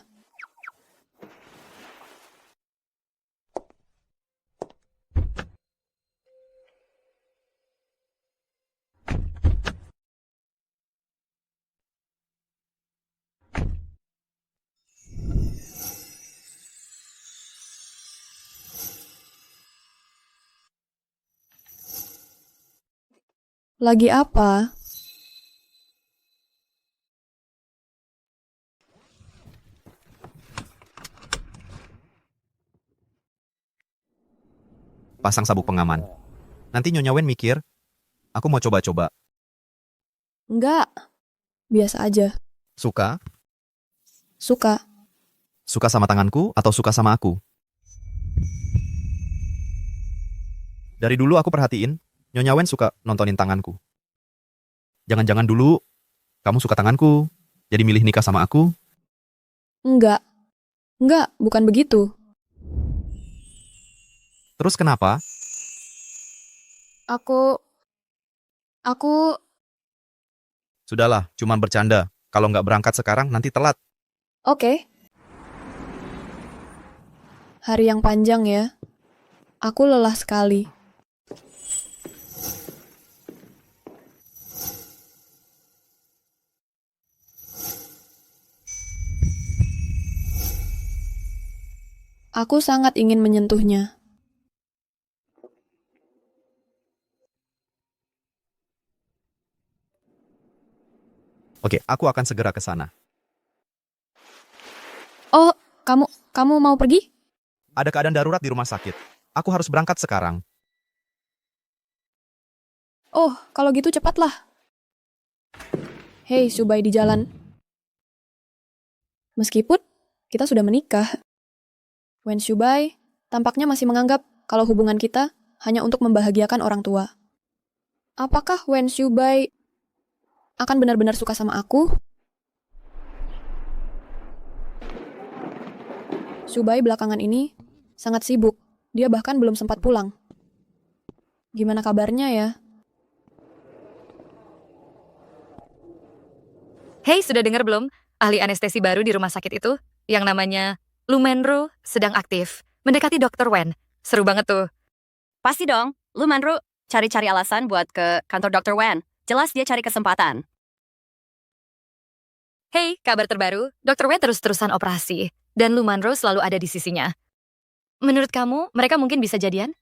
Lagi apa? Pasang sabuk pengaman. Nanti Nyonya Wen mikir, aku mau coba-coba. Nggak. Biasa aja. Suka? Suka. Suka sama tanganku atau suka sama aku? Dari dulu aku perhatiin, Nyonya Wen suka nontonin tanganku. Jangan-jangan dulu, kamu suka tanganku, jadi milih nikah sama aku? Nggak. Nggak, bukan begitu. Terus kenapa? Aku... Sudahlah, cuman bercanda. Kalau nggak berangkat sekarang, nanti telat. Oke. Hari yang panjang ya. Aku lelah sekali. Aku sangat ingin menyentuhnya. Oke, aku akan segera ke sana. Oh, kamu mau pergi? Ada keadaan darurat di rumah sakit. Aku harus berangkat sekarang. Oh, kalau gitu cepatlah. Hei, Subai di jalan. Meskipun kita sudah menikah, Wen Shubai tampaknya masih menganggap kalau hubungan kita hanya untuk membahagiakan orang tua. Apakah Wen Shubai akan benar-benar suka sama aku? Shubai belakangan ini sangat sibuk. Dia bahkan belum sempat pulang. Gimana kabarnya ya? Hei, sudah dengar belum? Ahli anestesi baru di rumah sakit itu, yang namanya Lu Manru, sedang aktif. Mendekati Dr. Wen. Seru banget tuh. Pasti dong, Lu Manru cari-cari alasan buat ke kantor Dr. Wen. Jelas dia cari kesempatan. Hei, kabar terbaru, Dr. Wen terus-terusan operasi, dan Lu Manru selalu ada di sisinya. Menurut kamu, mereka mungkin bisa jadian?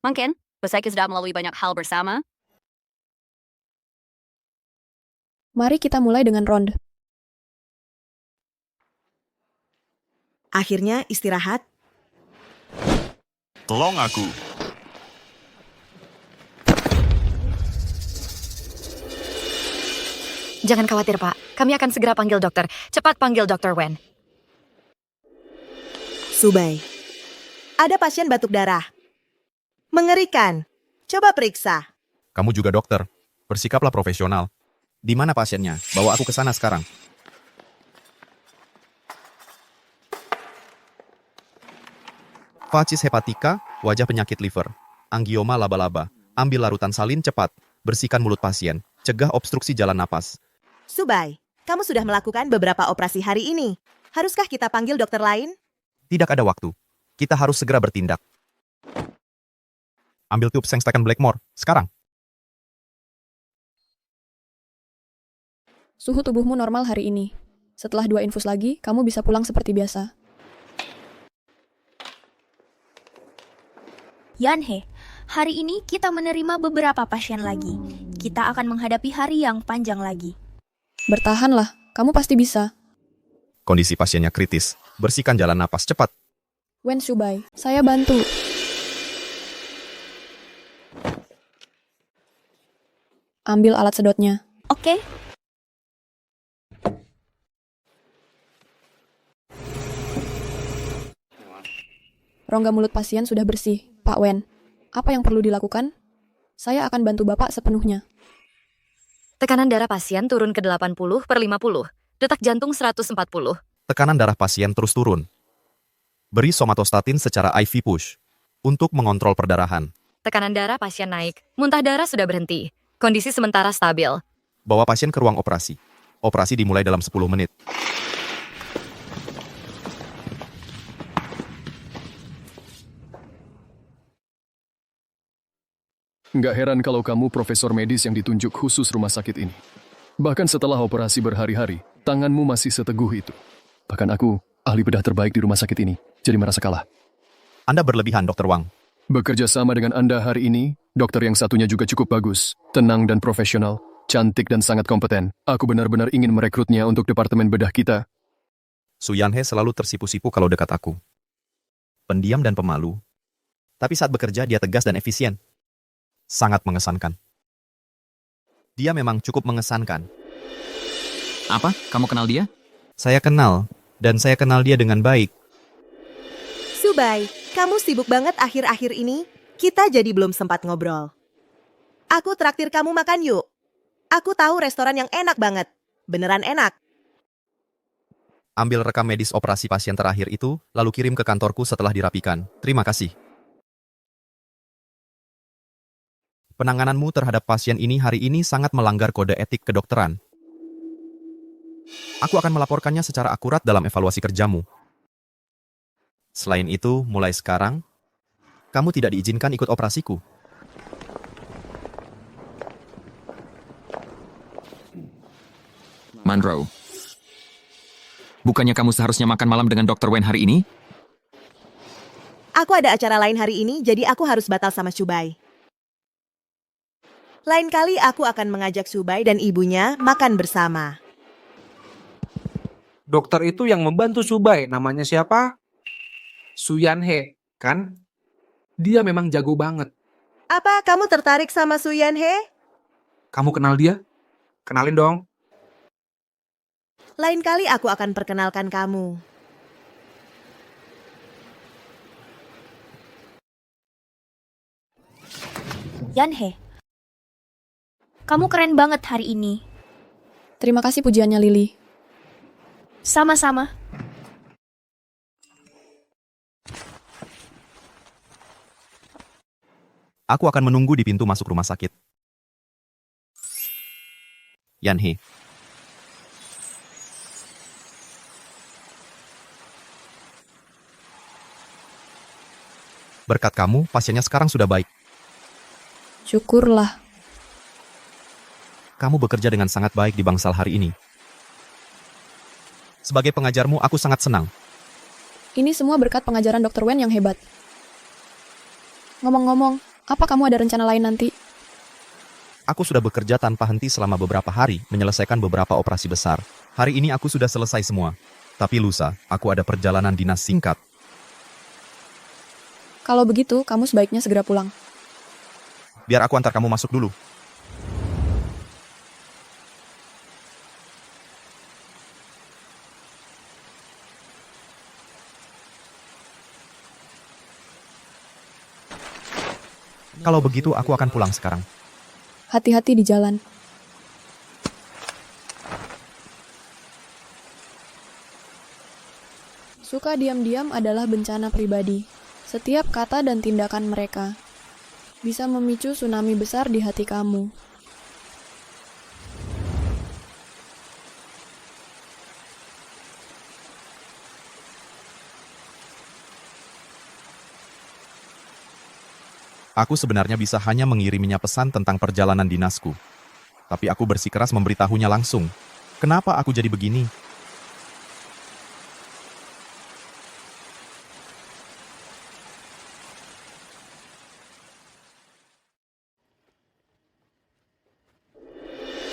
Mungkin, mereka sudah melalui banyak hal bersama. Mari kita mulai dengan ronde. Akhirnya istirahat. Tolong aku. Jangan khawatir, Pak. Kami akan segera panggil dokter. Cepat panggil Dr. Wen. Subai, ada pasien batuk darah. Mengerikan. Coba periksa. Kamu juga dokter. Bersikaplah profesional. Di mana pasiennya? Bawa aku ke sana sekarang. Facies hepatica, wajah penyakit liver. Angioma laba-laba. Ambil larutan salin cepat. Bersihkan mulut pasien. Cegah obstruksi jalan napas. Subai, kamu sudah melakukan beberapa operasi hari ini. Haruskah kita panggil dokter lain? Tidak ada waktu. Kita harus segera bertindak. Ambil tube Sengstaken Blackmore, sekarang. Suhu tubuhmu normal hari ini. Setelah 2 infus lagi, kamu bisa pulang seperti biasa. Yanhe, hari ini kita menerima beberapa pasien lagi. Kita akan menghadapi hari yang panjang lagi. Bertahanlah, kamu pasti bisa. Kondisi pasiennya kritis. Bersihkan jalan napas cepat. Wen Shubai, saya bantu. Ambil alat sedotnya. Oke. Rongga mulut pasien sudah bersih, Pak Wen. Apa yang perlu dilakukan? Saya akan bantu Bapak sepenuhnya. Tekanan darah pasien turun ke 80/50. Detak jantung 140. Tekanan darah pasien terus turun. Beri somatostatin secara IV push untuk mengontrol perdarahan. Tekanan darah pasien naik. Muntah darah sudah berhenti. Kondisi sementara stabil. Bawa pasien ke ruang operasi. Operasi dimulai dalam 10 menit. Nggak heran kalau kamu profesor medis yang ditunjuk khusus rumah sakit ini. Bahkan setelah operasi berhari-hari, tanganmu masih seteguh itu. Bahkan aku, ahli bedah terbaik di rumah sakit ini, jadi merasa kalah. Anda berlebihan, Dr. Wang. Bekerja sama dengan Anda hari ini, dokter yang satunya juga cukup bagus, tenang dan profesional, cantik dan sangat kompeten. Aku benar-benar ingin merekrutnya untuk departemen bedah kita. Su Yanhe selalu tersipu-sipu kalau dekat aku. Pendiam dan pemalu. Tapi saat bekerja dia tegas dan efisien. Sangat mengesankan. Dia memang cukup mengesankan. Apa? Kamu kenal dia? Saya kenal, dan saya kenal dia dengan baik. Subai, kamu sibuk banget akhir-akhir ini. Kita jadi belum sempat ngobrol. Aku traktir kamu makan yuk. Aku tahu restoran yang enak banget. Beneran enak. Ambil rekam medis operasi pasien terakhir itu, lalu kirim ke kantorku setelah dirapikan. Terima kasih. Penangananmu terhadap pasien ini hari ini sangat melanggar kode etik kedokteran. Aku akan melaporkannya secara akurat dalam evaluasi kerjamu. Selain itu, mulai sekarang, kamu tidak diizinkan ikut operasiku. Monroe, bukannya kamu seharusnya makan malam dengan Dr. Wen hari ini? Aku ada acara lain hari ini, jadi aku harus batal sama Shubai. Lain kali aku akan mengajak Shubai dan ibunya makan bersama. Dokter itu yang membantu Shubai, namanya siapa? Su Yanhe, kan? Dia memang jago banget. Apa kamu tertarik sama Su Yanhe? Kamu kenal dia? Kenalin dong. Lain kali aku akan perkenalkan kamu. Yanhe, kamu keren banget hari ini. Terima kasih pujiannya, Lily. Sama-sama. Aku akan menunggu di pintu masuk rumah sakit. Yanhe. Berkat kamu, pasiennya sekarang sudah baik. Syukurlah. Kamu bekerja dengan sangat baik di bangsal hari ini. Sebagai pengajarmu, aku sangat senang. Ini semua berkat pengajaran Dr. Wen yang hebat. Ngomong-ngomong, apa kamu ada rencana lain nanti? Aku sudah bekerja tanpa henti selama beberapa hari, menyelesaikan beberapa operasi besar. Hari ini aku sudah selesai semua. Tapi lusa, aku ada perjalanan dinas singkat. Kalau begitu, kamu sebaiknya segera pulang. Biar aku antar kamu masuk dulu. Kalau begitu, aku akan pulang sekarang. Hati-hati di jalan. Suka diam-diam adalah bencana pribadi. Setiap kata dan tindakan mereka bisa memicu tsunami besar di hati kamu. Aku sebenarnya bisa hanya mengiriminya pesan tentang perjalanan dinasku. Tapi aku bersikeras memberitahunya langsung. Kenapa aku jadi begini?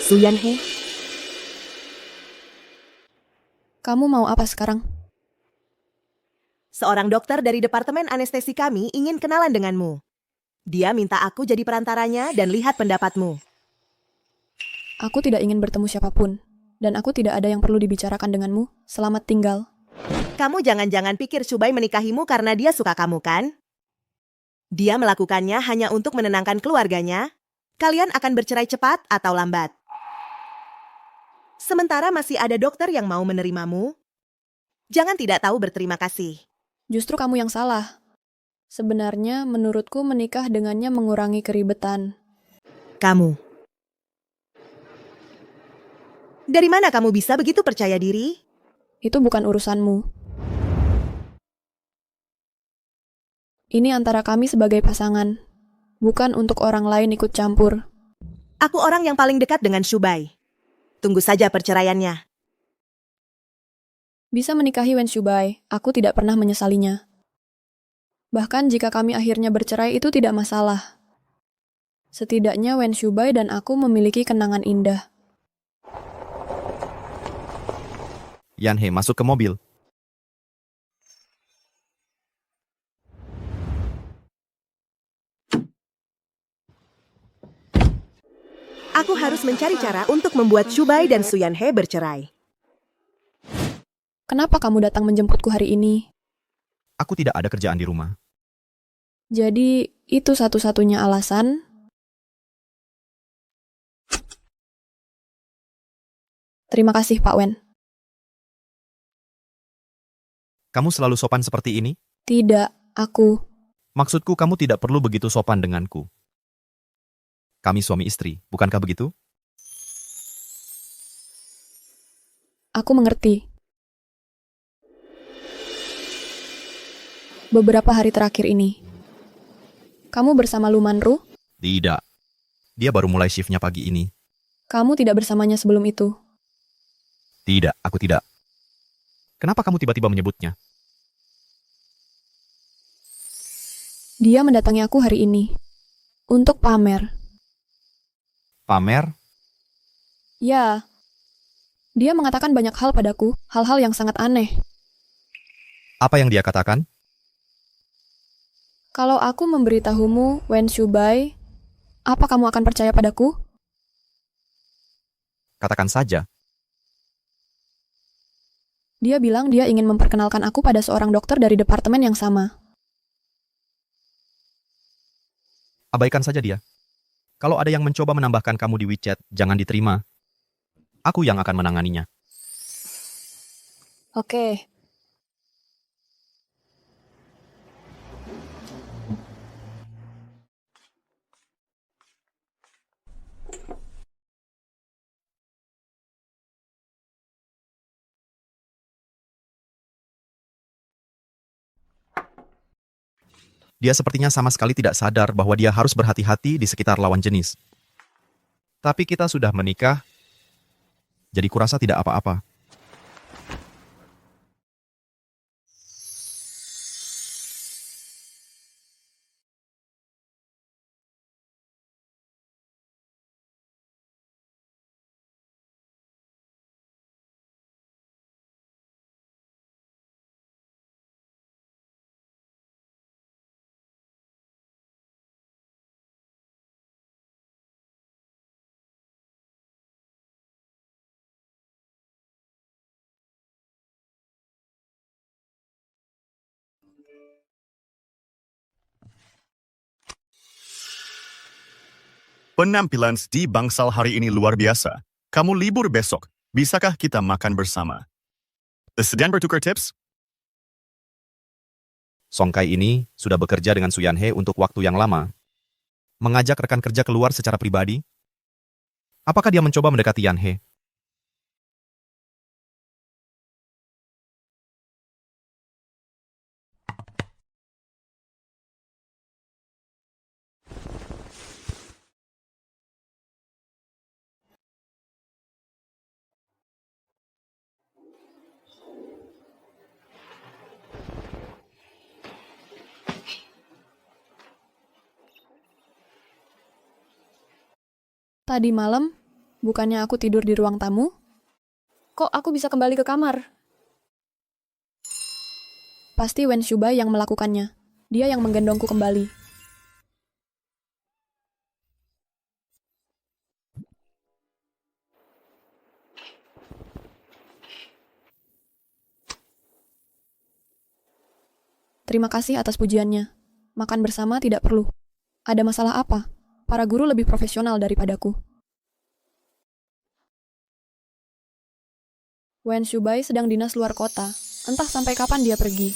Suyanhe, Kamu mau apa sekarang? seorang dokter dari departemen anestesi kami ingin kenalan denganmu. Dia minta aku jadi perantaranya dan lihat pendapatmu. Aku tidak ingin bertemu siapapun, dan aku tidak ada yang perlu dibicarakan denganmu. Selamat tinggal. Kamu jangan-jangan pikir Subai menikahimu karena dia suka kamu, kan? Dia melakukannya hanya untuk menenangkan keluarganya. Kalian akan bercerai cepat atau lambat. Sementara masih ada dokter yang mau menerimamu. Jangan tidak tahu berterima kasih. Justru kamu yang salah. Sebenarnya, menurutku menikah dengannya mengurangi keribetan. Kamu. Dari mana kamu bisa begitu percaya diri? Itu bukan urusanmu. Ini antara kami sebagai pasangan, bukan untuk orang lain ikut campur. Aku orang yang paling dekat dengan Subai. Tunggu saja perceraiannya. Bisa menikahi Wen Shubai, aku tidak pernah menyesalinya. Bahkan jika kami akhirnya bercerai itu tidak masalah. Setidaknya Wen Shubai dan aku memiliki kenangan indah. Yanhe masuk ke mobil. Aku harus mencari cara untuk membuat Subai dan Suyanhe bercerai. Kenapa kamu datang menjemputku hari ini? Aku tidak ada kerjaan di rumah. Jadi, itu satu-satunya alasan? Terima kasih, Pak Wen. Kamu selalu sopan seperti ini? Tidak, aku. Maksudku kamu tidak perlu begitu sopan denganku. Kami suami istri, bukankah begitu? Aku mengerti. Beberapa hari terakhir ini, kamu bersama Lumanru? Tidak. Dia baru mulai shiftnya pagi ini. Kamu tidak bersamanya sebelum itu? Tidak, aku tidak. Kenapa kamu tiba-tiba menyebutnya? Dia mendatangi aku hari ini. Untuk pamer. Pamer? Ya. Dia mengatakan banyak hal padaku, hal-hal yang sangat aneh. Apa yang dia katakan? Kalau aku memberitahumu, Wen Shubai, apa kamu akan percaya padaku? Katakan saja. Dia bilang dia ingin memperkenalkan aku pada seorang dokter dari departemen yang sama. Abaikan saja dia. Kalau ada yang mencoba menambahkan kamu di WeChat, jangan diterima. Aku yang akan menanganinya. Oke. Dia sepertinya sama sekali tidak sadar bahwa dia harus berhati-hati di sekitar lawan jenis. Tapi kita sudah menikah, jadi kurasa tidak apa-apa. Penampilan di Bangsal hari ini luar biasa. Kamu libur besok. Bisakah kita makan bersama? Sedang bertukar tips? Songkai ini sudah bekerja dengan Su Yanhe untuk waktu yang lama. Mengajak rekan kerja keluar secara pribadi? Apakah dia mencoba mendekati Yanhe? Tadi malam, bukannya aku tidur di ruang tamu? Kok aku bisa kembali ke kamar? Pasti Wen Shubai yang melakukannya. Dia yang menggendongku kembali. Terima kasih atas pujiannya. Makan bersama tidak perlu. Ada masalah apa? Para guru lebih profesional daripadaku. Wen Shubai sedang dinas luar kota. Entah sampai kapan dia pergi.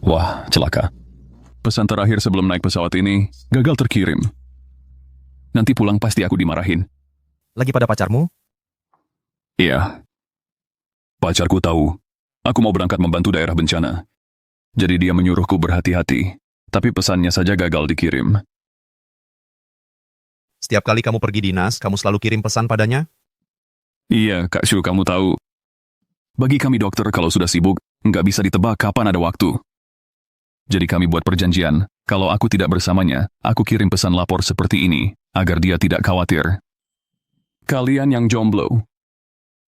Wah, celaka. Pesan terakhir sebelum naik pesawat ini gagal terkirim. Nanti pulang pasti aku dimarahin. Lagi pada pacarmu? Iya. Pacarku tahu, aku mau berangkat membantu daerah bencana. Jadi dia menyuruhku berhati-hati, tapi pesannya saja gagal dikirim. Setiap kali kamu pergi dinas, kamu selalu kirim pesan padanya? Iya, Kak Shu, kamu tahu. Bagi kami dokter kalau sudah sibuk, nggak bisa ditebak kapan ada waktu. Jadi kami buat perjanjian, kalau aku tidak bersamanya, aku kirim pesan lapor seperti ini, agar dia tidak khawatir. Kalian yang jomblo,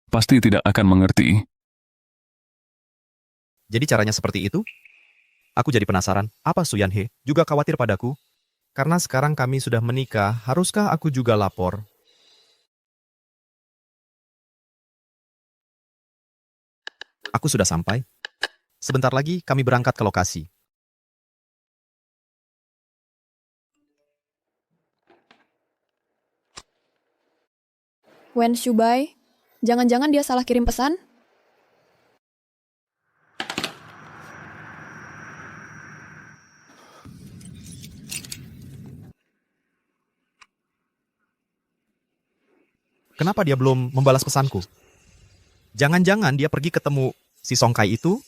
pasti tidak akan mengerti. Jadi caranya seperti itu? Aku jadi penasaran, apa Su Yanhe juga khawatir padaku? Karena sekarang kami sudah menikah, haruskah aku juga lapor? Aku sudah sampai. Sebentar lagi kami berangkat ke lokasi. Wen Shubai, jangan-jangan dia salah kirim pesan? Kenapa dia belum membalas pesanku? Jangan-jangan dia pergi ketemu si Songkai itu?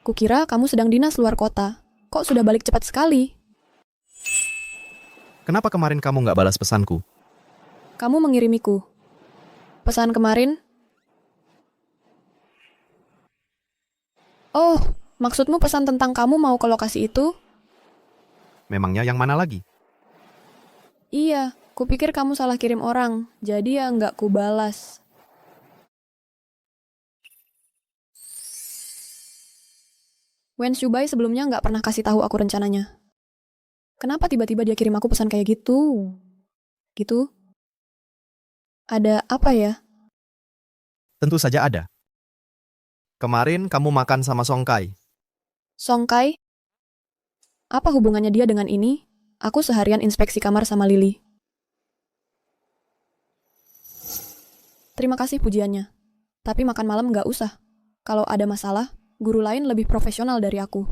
Kukira kamu sedang dinas luar kota. Kok sudah balik cepat sekali? Kenapa kemarin kamu nggak balas pesanku? Kamu mengirimiku. Pesan kemarin? Oh, maksudmu pesan tentang kamu mau ke lokasi itu? Memangnya yang mana lagi? Iya, kupikir kamu salah kirim orang, jadi ya nggak kubalas. Wen Shubai sebelumnya nggak pernah kasih tahu aku rencananya. Kenapa tiba-tiba dia kirim aku pesan kayak gitu? Gitu? Ada apa ya? Tentu saja ada. Kemarin kamu makan sama Songkai. Songkai? Apa hubungannya dia dengan ini? Aku seharian inspeksi kamar sama Lily. Terima kasih pujiannya. Tapi makan malam nggak usah. Kalau ada masalah, guru lain lebih profesional dari aku.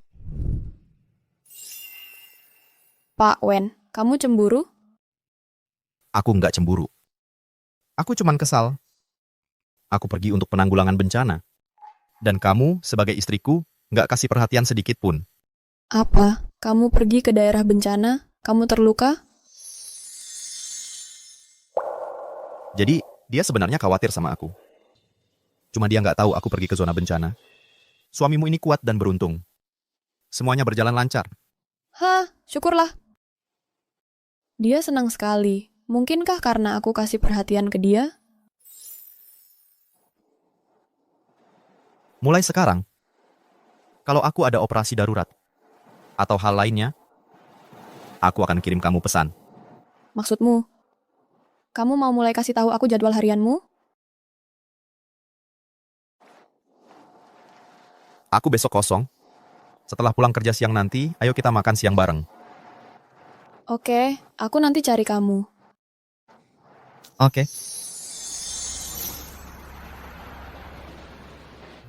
Pak Wen, kamu cemburu? Aku nggak cemburu. Aku cuman kesal. Aku pergi untuk penanggulangan bencana. Dan kamu, sebagai istriku, nggak kasih perhatian sedikit pun. Apa? Kamu pergi ke daerah bencana? Kamu terluka? Jadi, dia sebenarnya khawatir sama aku. Cuma dia nggak tahu aku pergi ke zona bencana. Suamimu ini kuat dan beruntung. Semuanya berjalan lancar. Hah, syukurlah. Dia senang sekali. Mungkinkah karena aku kasih perhatian ke dia? Mulai sekarang, kalau aku ada operasi darurat atau hal lainnya, aku akan kirim kamu pesan. Maksudmu, kamu mau mulai kasih tahu aku jadwal harianmu? Aku besok kosong. Setelah pulang kerja siang nanti, ayo kita makan siang bareng. Oke, aku nanti cari kamu. Oke.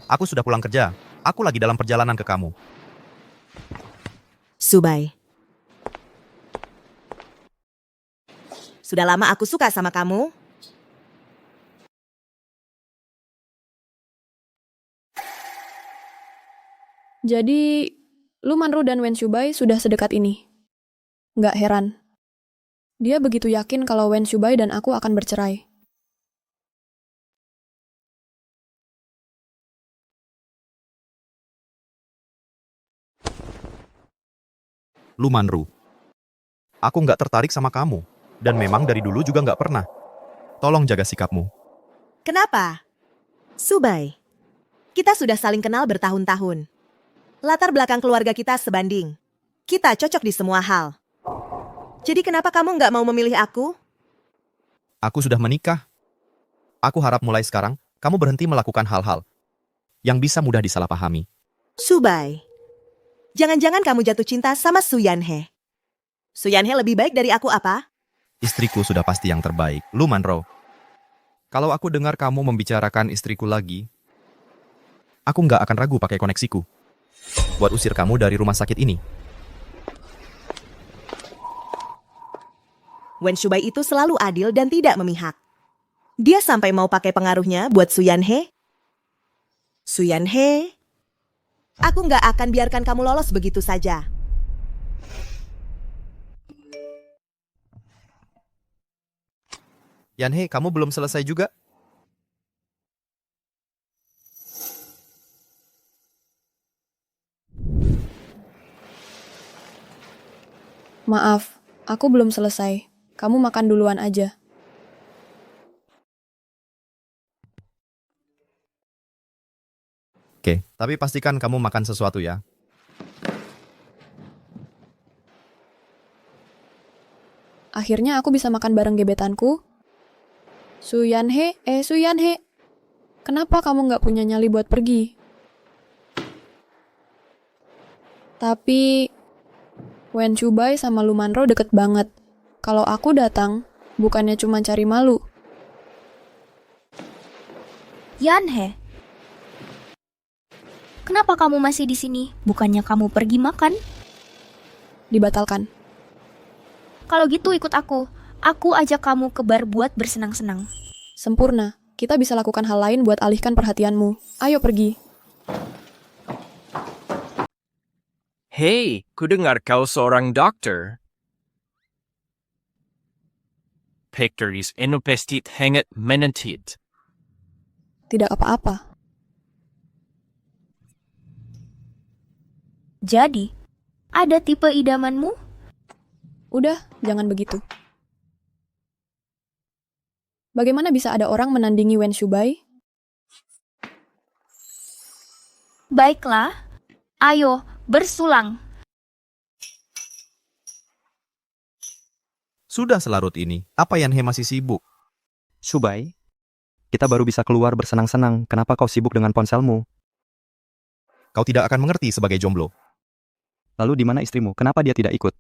Aku sudah pulang kerja. Aku lagi dalam perjalanan ke kamu. Subai. Sudah lama aku suka sama kamu. Jadi, Lu Manru dan Wen Shubai sudah sedekat ini. Nggak heran. Dia begitu yakin kalau Wen Shubai dan aku akan bercerai. Lu Manru. Aku nggak tertarik sama kamu. Dan memang dari dulu juga nggak pernah. Tolong jaga sikapmu. Kenapa? Subai, kita sudah saling kenal bertahun-tahun. Latar belakang keluarga kita sebanding. Kita cocok di semua hal. Jadi kenapa kamu nggak mau memilih aku? Aku sudah menikah. Aku harap mulai sekarang, kamu berhenti melakukan hal-hal yang bisa mudah disalahpahami. Subai, jangan-jangan kamu jatuh cinta sama Su Yanhe. Su Yanhe lebih baik dari aku apa? Istriku sudah pasti yang terbaik. Lu Manro. Kalau aku dengar kamu membicarakan istriku lagi, aku nggak akan ragu pakai koneksiku buat usir kamu dari rumah sakit ini. Wen Shubai itu selalu adil dan tidak memihak. Dia sampai mau pakai pengaruhnya buat Su Yanhe. Su Yanhe, aku nggak akan biarkan kamu lolos begitu saja. Yanhe, kamu belum selesai juga? Maaf, aku belum selesai. Kamu makan duluan aja. Oke, tapi pastikan kamu makan sesuatu ya. Akhirnya aku bisa makan bareng gebetanku. Su Yanhe, kenapa kamu nggak punya nyali buat pergi? Tapi Wen Shubai sama Lu Manro deket banget. Kalau aku datang, bukannya cuma cari malu. Yanhe, kenapa kamu masih di sini? Bukannya kamu pergi makan? Dibatalkan. Kalau gitu ikut aku. Aku ajak kamu ke bar buat bersenang-senang. Sempurna. Kita bisa lakukan hal lain buat alihkan perhatianmu. Ayo pergi. Hei, kudengar kau seorang dokter. Pektoris inupestit hangat menentit. Tidak apa-apa. Jadi, ada tipe idamanmu? Udah, jangan begitu. Bagaimana bisa ada orang menandingi Wen Shubai? Baiklah, ayo bersulang. Sudah selarut ini. Apa Yanhe masih sibuk? Subai, kita baru bisa keluar bersenang-senang. Kenapa kau sibuk dengan ponselmu? Kau tidak akan mengerti sebagai jomblo. Lalu di mana istrimu? Kenapa dia tidak ikut?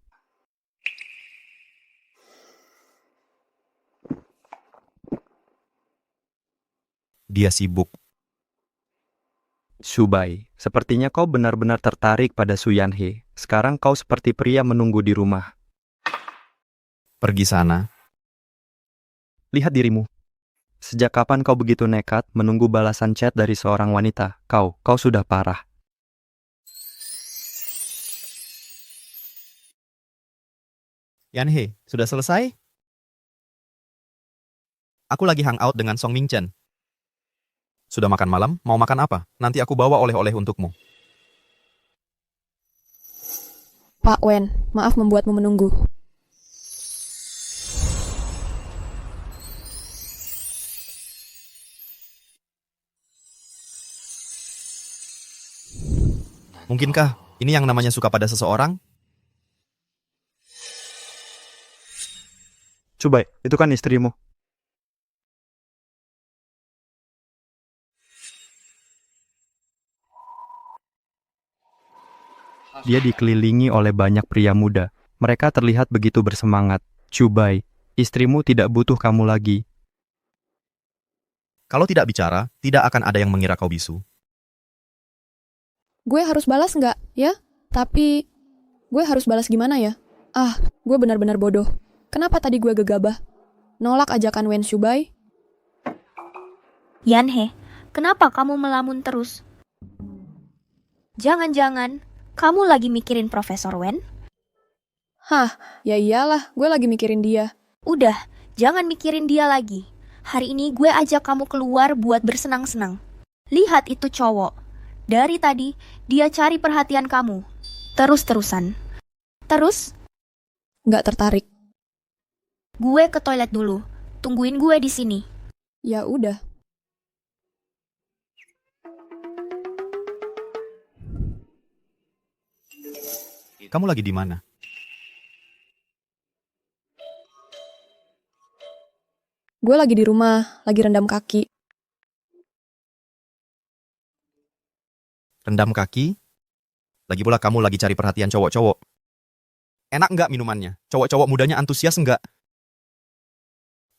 Dia sibuk. Subai, sepertinya kau benar-benar tertarik pada Su Yanhe. Sekarang kau seperti pria menunggu di rumah. Pergi sana. Lihat dirimu. Sejak kapan kau begitu nekat menunggu balasan chat dari seorang wanita? Kau sudah parah. Yanhe, sudah selesai? Aku lagi hangout dengan Song Mingchen. Sudah makan malam? Mau makan apa? Nanti aku bawa oleh-oleh untukmu. Pak Wen, maaf membuatmu menunggu. Mungkinkah ini yang namanya suka pada seseorang? Subai, itu kan istrimu. Dia dikelilingi oleh banyak pria muda. Mereka terlihat begitu bersemangat. Chubai, istrimu tidak butuh kamu lagi. Kalau tidak bicara, tidak akan ada yang mengira kau bisu. Gue harus balas nggak, ya? Tapi, gue harus balas gimana ya? Gue benar-benar bodoh. Kenapa tadi gue gegabah? Nolak ajakan Wen Shubai? Yanhe, kenapa kamu melamun terus? Jangan-jangan kamu lagi mikirin Profesor Wen? Ya iyalah, gue lagi mikirin dia. Udah, jangan mikirin dia lagi. Hari ini gue ajak kamu keluar buat bersenang-senang. Lihat itu cowok. Dari tadi, dia cari perhatian kamu. Terus-terusan. Terus? Nggak tertarik. Gue ke toilet dulu. Tungguin gue di sini. Ya udah. Kamu lagi di mana? Gue lagi di rumah, lagi rendam kaki. Rendam kaki? Lagi pula kamu lagi cari perhatian cowok-cowok. Enak nggak minumannya? Cowok-cowok mudanya antusias nggak?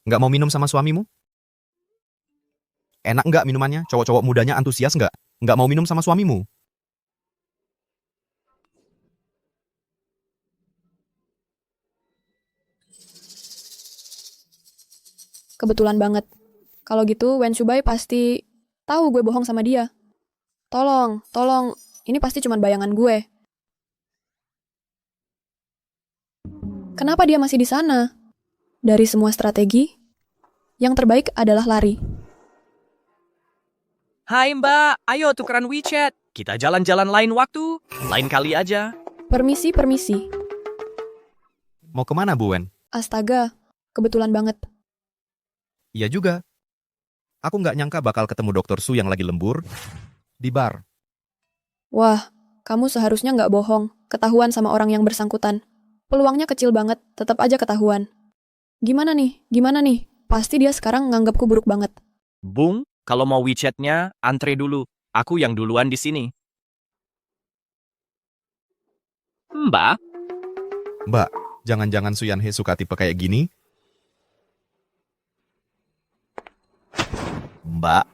Nggak mau minum sama suamimu? Enak nggak minumannya? Cowok-cowok mudanya antusias nggak? Nggak mau minum sama suamimu? Kebetulan banget. Kalau gitu, Wen Shubai pasti tahu gue bohong sama dia. Tolong, ini pasti cuma bayangan gue. Kenapa dia masih di sana? Dari semua strategi, yang terbaik adalah lari. Hai Mbak, ayo tukeran WeChat. Kita jalan-jalan lain waktu, lain kali aja. Permisi. Mau kemana, Bu Wen? Astaga, kebetulan banget. Iya juga. Aku nggak nyangka bakal ketemu Dr. Su yang lagi lembur di bar. Wah, kamu seharusnya nggak bohong, ketahuan sama orang yang bersangkutan. Peluangnya kecil banget, tetap aja ketahuan. Gimana nih? Pasti dia sekarang nganggapku buruk banget. Bung, kalau mau WeChat-nya, antre dulu. Aku yang duluan di sini. Mbak, jangan-jangan Su Yanhe suka tipe kayak gini? Mbak.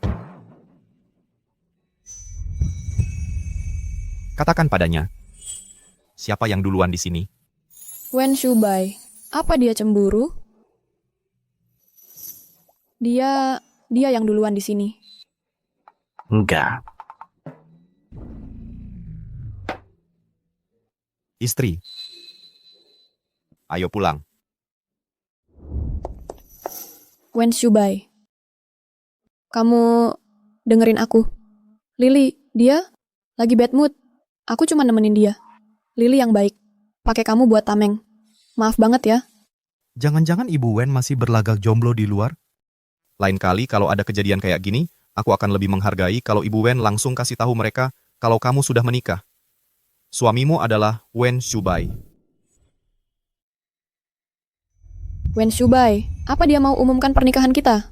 Katakan padanya. Siapa yang duluan di sini? Wen Shubai, apa dia cemburu? Dia yang duluan di sini. enggak. Istri. Ayo pulang. Wen Shubai, kamu dengerin aku. Lily, dia lagi bad mood. Aku cuma nemenin dia. Lily yang baik. Pakai kamu buat tameng. Maaf banget ya. Jangan-jangan Ibu Wen masih berlagak jomblo di luar? Lain kali kalau ada kejadian kayak gini, aku akan lebih menghargai kalau Ibu Wen langsung kasih tahu mereka kalau kamu sudah menikah. Suamimu adalah Wen Shubai. Wen Shubai, apa dia mau umumkan pernikahan kita?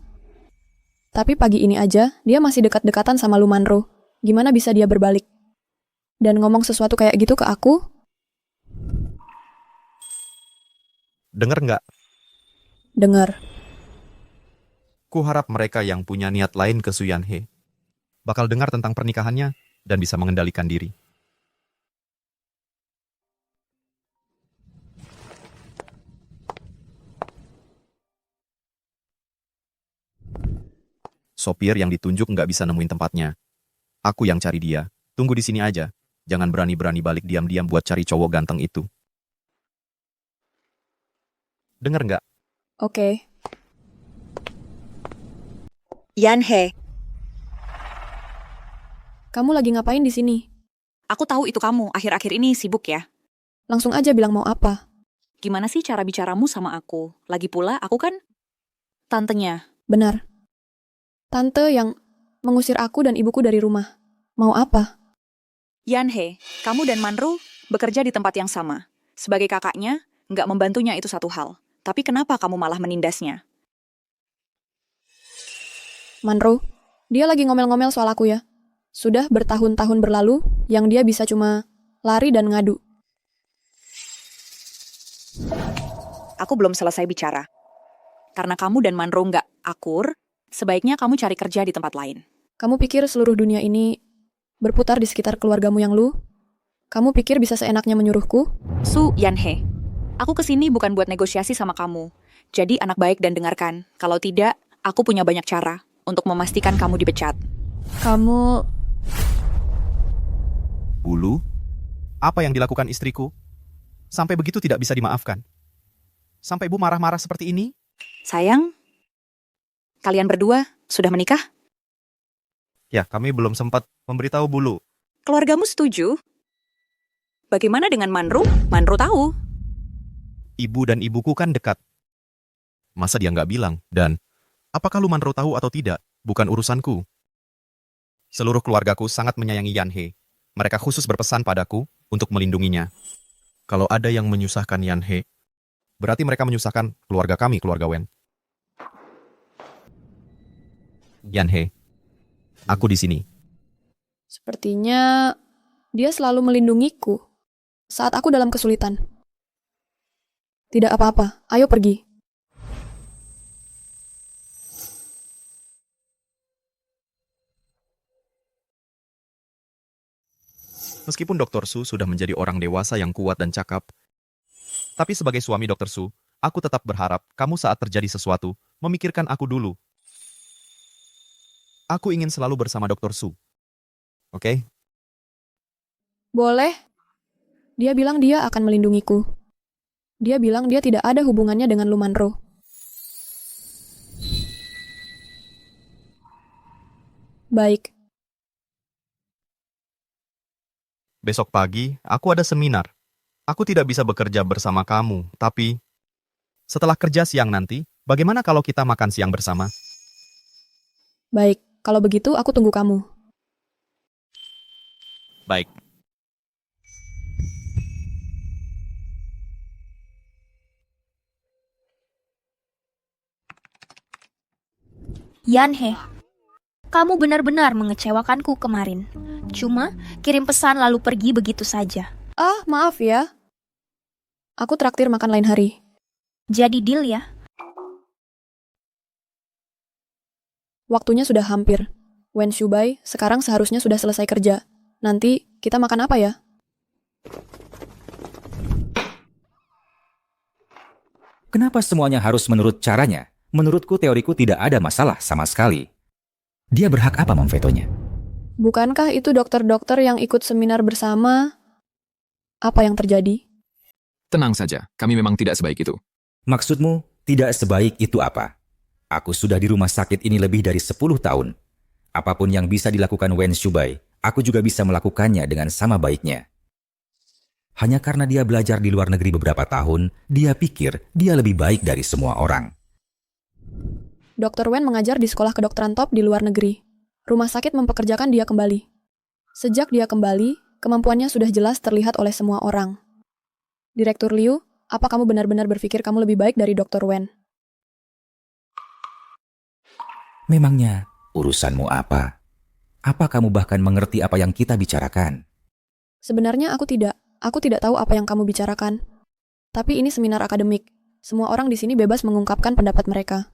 Tapi pagi ini aja, dia masih dekat-dekatan sama Lu Manro. Gimana bisa dia berbalik? Dan ngomong sesuatu kayak gitu ke aku? Dengar nggak? Dengar. Kuharap mereka yang punya niat lain ke Su Yanhe bakal dengar tentang pernikahannya dan bisa mengendalikan diri. Sopir yang ditunjuk nggak bisa nemuin tempatnya. Aku yang cari dia. Tunggu di sini aja. Jangan berani-berani balik diam-diam buat cari cowok ganteng itu. Dengar nggak? Oke. Yanhe, Kamu lagi ngapain di sini? aku tahu itu kamu. Akhir-akhir ini sibuk ya. Langsung aja bilang mau apa. Gimana sih cara bicaramu sama aku? Lagi pula, aku kan tantenya. Benar. Tante yang mengusir aku dan ibuku dari rumah. Mau apa? Yanhe, kamu dan Manru bekerja di tempat yang sama. Sebagai kakaknya, nggak membantunya itu satu hal. Tapi kenapa kamu malah menindasnya? Manro, dia lagi ngomel-ngomel soal aku ya. Sudah bertahun-tahun berlalu, yang dia bisa cuma lari dan ngadu. Aku belum selesai bicara. Karena kamu dan Manro nggak akur, sebaiknya kamu cari kerja di tempat lain. Kamu pikir seluruh dunia ini berputar di sekitar keluargamu yang lu? Kamu pikir bisa seenaknya menyuruhku? Su Yanhe, aku kesini bukan buat negosiasi sama kamu. Jadi anak baik dan dengarkan. Kalau tidak, aku punya banyak cara untuk memastikan kamu dipecat. Kamu... Bulu? Apa yang dilakukan istriku? Sampai begitu tidak bisa dimaafkan. Sampai ibu marah-marah seperti ini? Sayang, kalian berdua sudah menikah? Ya, kami belum sempat memberitahu Bulu. Keluargamu setuju? Bagaimana dengan Manro? Manro tahu. Ibu dan ibuku kan dekat. Masa dia nggak bilang? Dan, apakah lu Manro tahu atau tidak? Bukan urusanku. Seluruh keluargaku sangat menyayangi Yanhe. Mereka khusus berpesan padaku untuk melindunginya. Kalau ada yang menyusahkan Yanhe, berarti mereka menyusahkan keluarga kami, keluarga Wen. Yanhe, aku di sini. Sepertinya dia selalu melindungiku saat aku dalam kesulitan. Tidak apa-apa, ayo pergi. Meskipun Dr. Su sudah menjadi orang dewasa yang kuat dan cakap, tapi sebagai suami Dr. Su, aku tetap berharap kamu saat terjadi sesuatu, memikirkan aku dulu. Aku ingin selalu bersama Dr. Su. Oke? Boleh. Dia bilang dia akan melindungiku. Dia bilang dia tidak ada hubungannya dengan Lu Manro. Baik. Besok pagi, aku ada seminar. Aku tidak bisa bekerja bersama kamu, tapi setelah kerja siang nanti, bagaimana kalau kita makan siang bersama? Baik, kalau begitu aku tunggu kamu. Baik. Yanhe, kamu benar-benar mengecewakanku kemarin. Cuma kirim pesan lalu pergi begitu saja. Ah, maaf ya. Aku traktir makan lain hari. Jadi deal ya? Waktunya sudah hampir. Wen Shubai sekarang seharusnya sudah selesai kerja. Nanti kita makan apa ya? Kenapa semuanya harus menurut caranya? Menurutku teoriku tidak ada masalah sama sekali. Dia berhak apa memvetonya? Bukankah itu dokter-dokter yang ikut seminar bersama? Apa yang terjadi? Tenang saja, kami memang tidak sebaik itu. Maksudmu, tidak sebaik itu apa? Aku sudah di rumah sakit ini lebih dari 10 tahun. Apapun yang bisa dilakukan Wen Shubai, aku juga bisa melakukannya dengan sama baiknya. Hanya karena dia belajar di luar negeri beberapa tahun, dia pikir dia lebih baik dari semua orang. Dr. Wen mengajar di sekolah kedokteran top di luar negeri. Rumah sakit mempekerjakan dia kembali. Sejak dia kembali, kemampuannya sudah jelas terlihat oleh semua orang. Direktur Liu, apa kamu benar-benar berpikir kamu lebih baik dari Dr. Wen? Memangnya urusanmu apa? Apa kamu bahkan mengerti apa yang kita bicarakan? Sebenarnya aku tidak tahu apa yang kamu bicarakan. Tapi ini seminar akademik. Semua orang di sini bebas mengungkapkan pendapat mereka.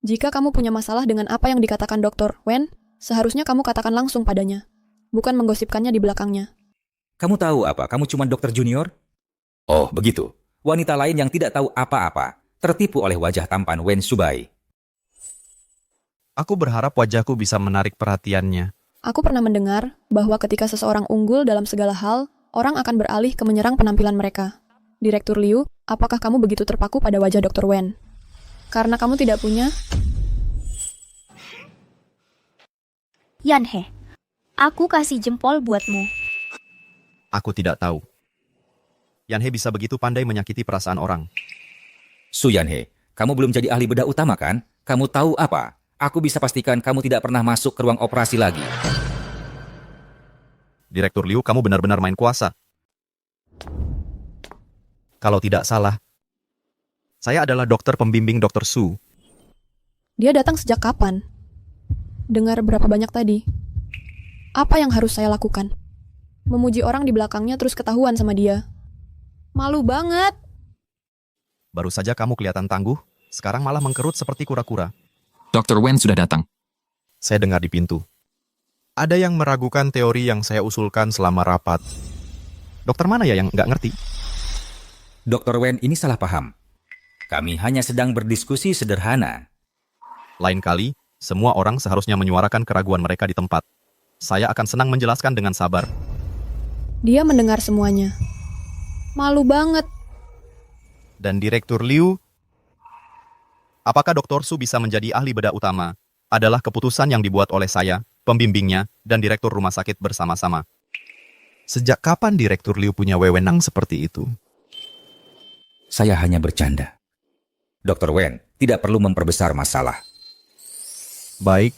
Jika kamu punya masalah dengan apa yang dikatakan Dr. Wen, seharusnya kamu katakan langsung padanya, bukan menggosipkannya di belakangnya. Kamu tahu apa? Kamu cuma dokter junior? Oh, begitu. Wanita lain yang tidak tahu apa-apa, tertipu oleh wajah tampan Wen Shubai. Aku berharap wajahku bisa menarik perhatiannya. Aku pernah mendengar bahwa ketika seseorang unggul dalam segala hal, orang akan beralih ke menyerang penampilan mereka. Direktur Liu, apakah kamu begitu terpaku pada wajah Dr. Wen? Karena kamu tidak punya... Yanhe, aku kasih jempol buatmu. Aku tidak tahu. Yanhe bisa begitu pandai menyakiti perasaan orang. Su Yanhe, kamu belum jadi ahli bedah utama kan? Kamu tahu apa? Aku bisa pastikan kamu tidak pernah masuk ke ruang operasi lagi. Direktur Liu, kamu benar-benar main kuasa. Kalau tidak salah, saya adalah dokter pembimbing Dr. Su. Dia datang sejak kapan? Dengar berapa banyak tadi? Apa yang harus saya lakukan? Memuji orang di belakangnya terus ketahuan sama dia. Malu banget. Baru saja kamu kelihatan tangguh, sekarang malah mengkerut seperti kura-kura. Dr. Wen sudah datang. Saya dengar di pintu. Ada yang meragukan teori yang saya usulkan selama rapat. Dokter mana ya yang nggak ngerti? Dr. Wen ini salah paham. Kami hanya sedang berdiskusi sederhana. Lain kali, semua orang seharusnya menyuarakan keraguan mereka di tempat. Saya akan senang menjelaskan dengan sabar. Dia mendengar semuanya. Malu banget. Dan Direktur Liu, apakah Dr. Su bisa menjadi ahli bedah utama? Adalah keputusan yang dibuat oleh saya, pembimbingnya, dan Direktur Rumah Sakit bersama-sama. Sejak kapan Direktur Liu punya wewenang seperti itu? Saya hanya bercanda. Dr. Wen tidak perlu memperbesar masalah. Baik.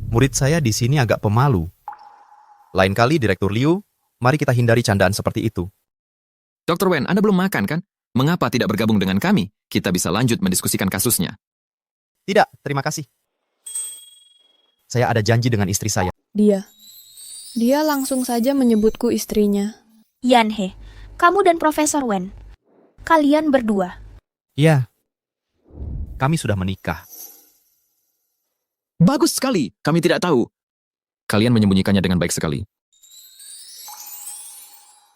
Murid saya di sini agak pemalu. Lain kali, Direktur Liu, mari kita hindari candaan seperti itu. Dr. Wen, Anda belum makan kan? Mengapa tidak bergabung dengan kami? Kita bisa lanjut mendiskusikan kasusnya. Tidak, terima kasih. Saya ada janji dengan istri saya. Dia langsung saja menyebutku istrinya. Yanhe, kamu dan Profesor Wen. Kalian berdua. Iya. Kami sudah menikah. Bagus sekali, kami tidak tahu. Kalian menyembunyikannya dengan baik sekali.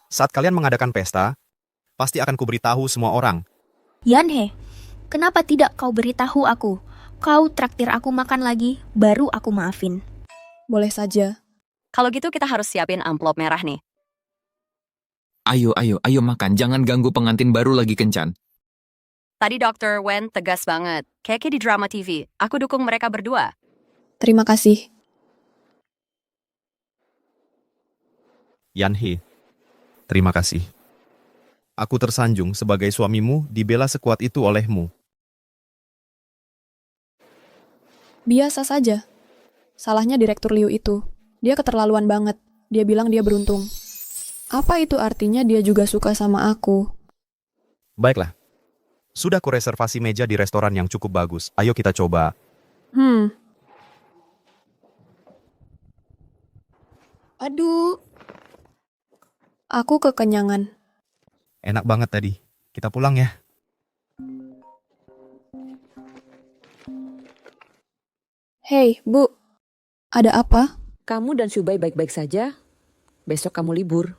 Saat kalian mengadakan pesta, pasti akan kuberitahu semua orang. Yanhe, kenapa tidak kau beritahu aku? Kau traktir aku makan lagi, baru aku maafin. Boleh saja. Kalau gitu kita harus siapin amplop merah nih. Ayo makan, jangan ganggu pengantin baru lagi kencan. Tadi Dr. Wen tegas banget. Kayak di drama TV. Aku dukung mereka berdua. Terima kasih. Yanhe, terima kasih. Aku tersanjung sebagai suamimu dibela sekuat itu olehmu. Biasa saja. Salahnya Direktur Liu itu. Dia keterlaluan banget. Dia bilang dia beruntung. Apa itu artinya dia juga suka sama aku? Baiklah. Sudah kureservasi meja di restoran yang cukup bagus. Ayo kita coba. Aduh. Aku kekenyangan. Enak banget tadi. Kita pulang ya. Hei, Bu. Ada apa? Kamu dan Subai baik-baik saja? Besok kamu libur.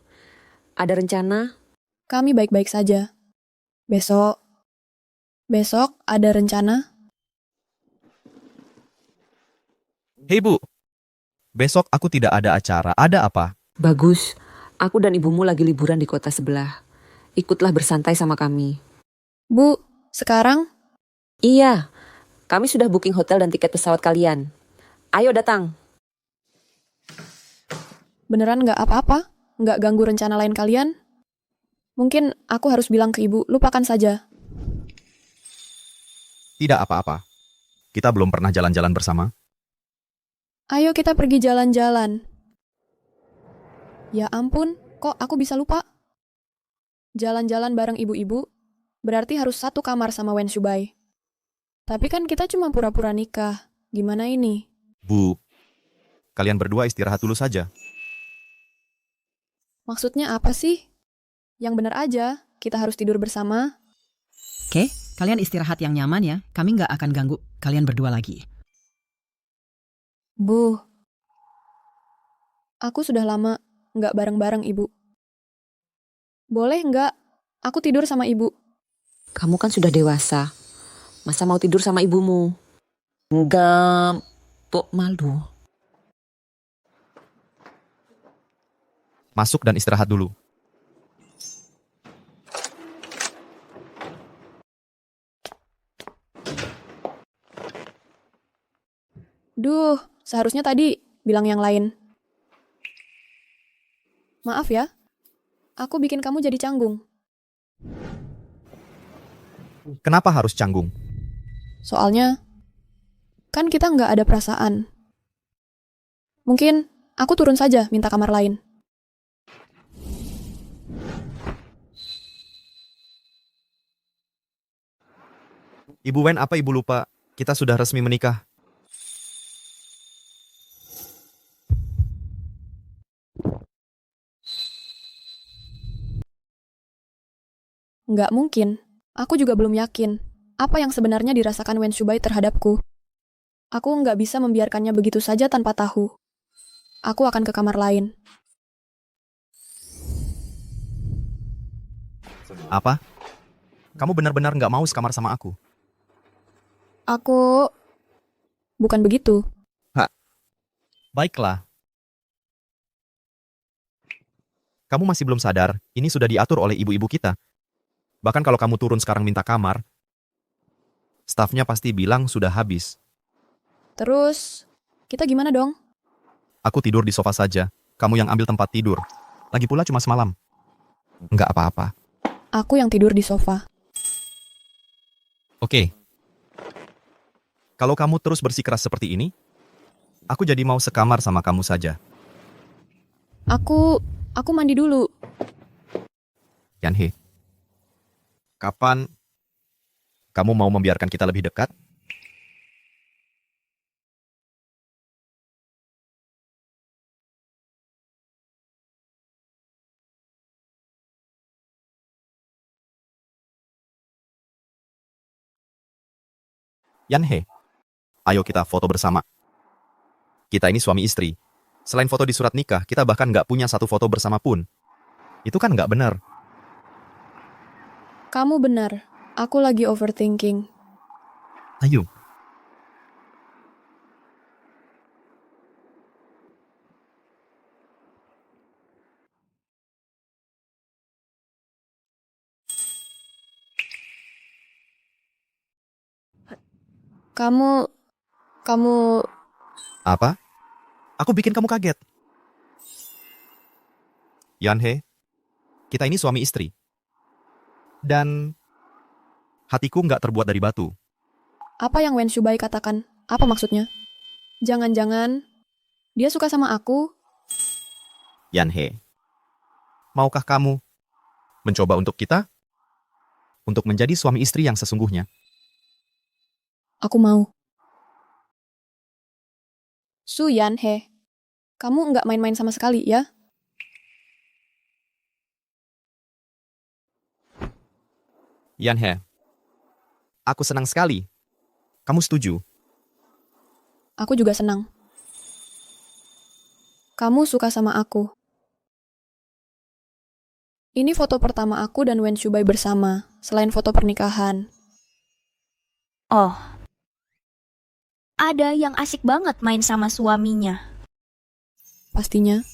Ada rencana? Kami baik-baik saja. Besok ada rencana? Hei Bu, besok aku tidak ada acara. Ada apa? Bagus. Aku dan ibumu lagi liburan di kota sebelah. Ikutlah bersantai sama kami. Bu, sekarang? Iya. Kami sudah booking hotel dan tiket pesawat kalian. Ayo datang. Beneran nggak apa-apa? Nggak ganggu rencana lain kalian? Mungkin aku harus bilang ke ibu, lupakan saja. Tidak apa-apa. Kita belum pernah jalan-jalan bersama. Ayo kita pergi jalan-jalan. Ya ampun, kok aku bisa lupa? Jalan-jalan bareng ibu-ibu, berarti harus satu kamar sama Wen Shubai. Tapi kan kita cuma pura-pura nikah. Gimana ini? Bu, kalian berdua istirahat dulu saja. Maksudnya apa sih? Yang benar aja, kita harus tidur bersama. Oke, kalian istirahat yang nyaman ya. Kami nggak akan ganggu kalian berdua lagi. Bu, aku sudah lama nggak bareng-bareng ibu. Boleh nggak aku tidur sama ibu? Kamu kan sudah dewasa. Masa mau tidur sama ibumu? Enggak, Pok, malu. Masuk dan istirahat dulu. Duh, seharusnya tadi bilang yang lain. Maaf ya, aku bikin kamu jadi canggung. Kenapa harus canggung? Soalnya, kan kita nggak ada perasaan. Mungkin aku turun saja minta kamar lain. Ibu Wen, apa ibu lupa? Kita sudah resmi menikah. Nggak mungkin. Aku juga belum yakin. Apa yang sebenarnya dirasakan Wen Shubai terhadapku. Aku nggak bisa membiarkannya begitu saja tanpa tahu. Aku akan ke kamar lain. Apa? Kamu benar-benar nggak mau sekamar sama aku? Aku... Bukan begitu. Baiklah. Kamu masih belum sadar, ini sudah diatur oleh ibu-ibu kita. Bahkan kalau kamu turun sekarang minta kamar, stafnya pasti bilang sudah habis. Terus, kita gimana dong? Aku tidur di sofa saja, kamu yang ambil tempat tidur. Lagi pula cuma semalam. Nggak apa-apa. Aku yang tidur di sofa. Oke. Kalau kamu terus bersikeras seperti ini, aku jadi mau sekamar sama kamu saja. Aku mandi dulu. Yanhe, kapan kamu mau membiarkan kita lebih dekat? Yanhe, ayo kita foto bersama. Kita ini suami istri. Selain foto di surat nikah, kita bahkan nggak punya satu foto bersama pun. Itu kan nggak benar. Kamu benar. Aku lagi overthinking. Ayo. Kamu... Apa? Aku bikin kamu kaget. Yanhe, kita ini suami istri. Dan hatiku nggak terbuat dari batu. Apa yang Wen Shubai katakan? Apa maksudnya? Jangan-jangan dia suka sama aku? Yanhe, maukah kamu mencoba untuk kita? Untuk menjadi suami istri yang sesungguhnya? Aku mau. Su Yanhe, kamu nggak main-main sama sekali, ya? Yanhe, aku senang sekali. Kamu setuju? Aku juga senang. Kamu suka sama aku. Ini foto pertama aku dan Wen Shubai bersama, selain foto pernikahan. Oh. Ada yang asik banget main sama suaminya. Pastinya.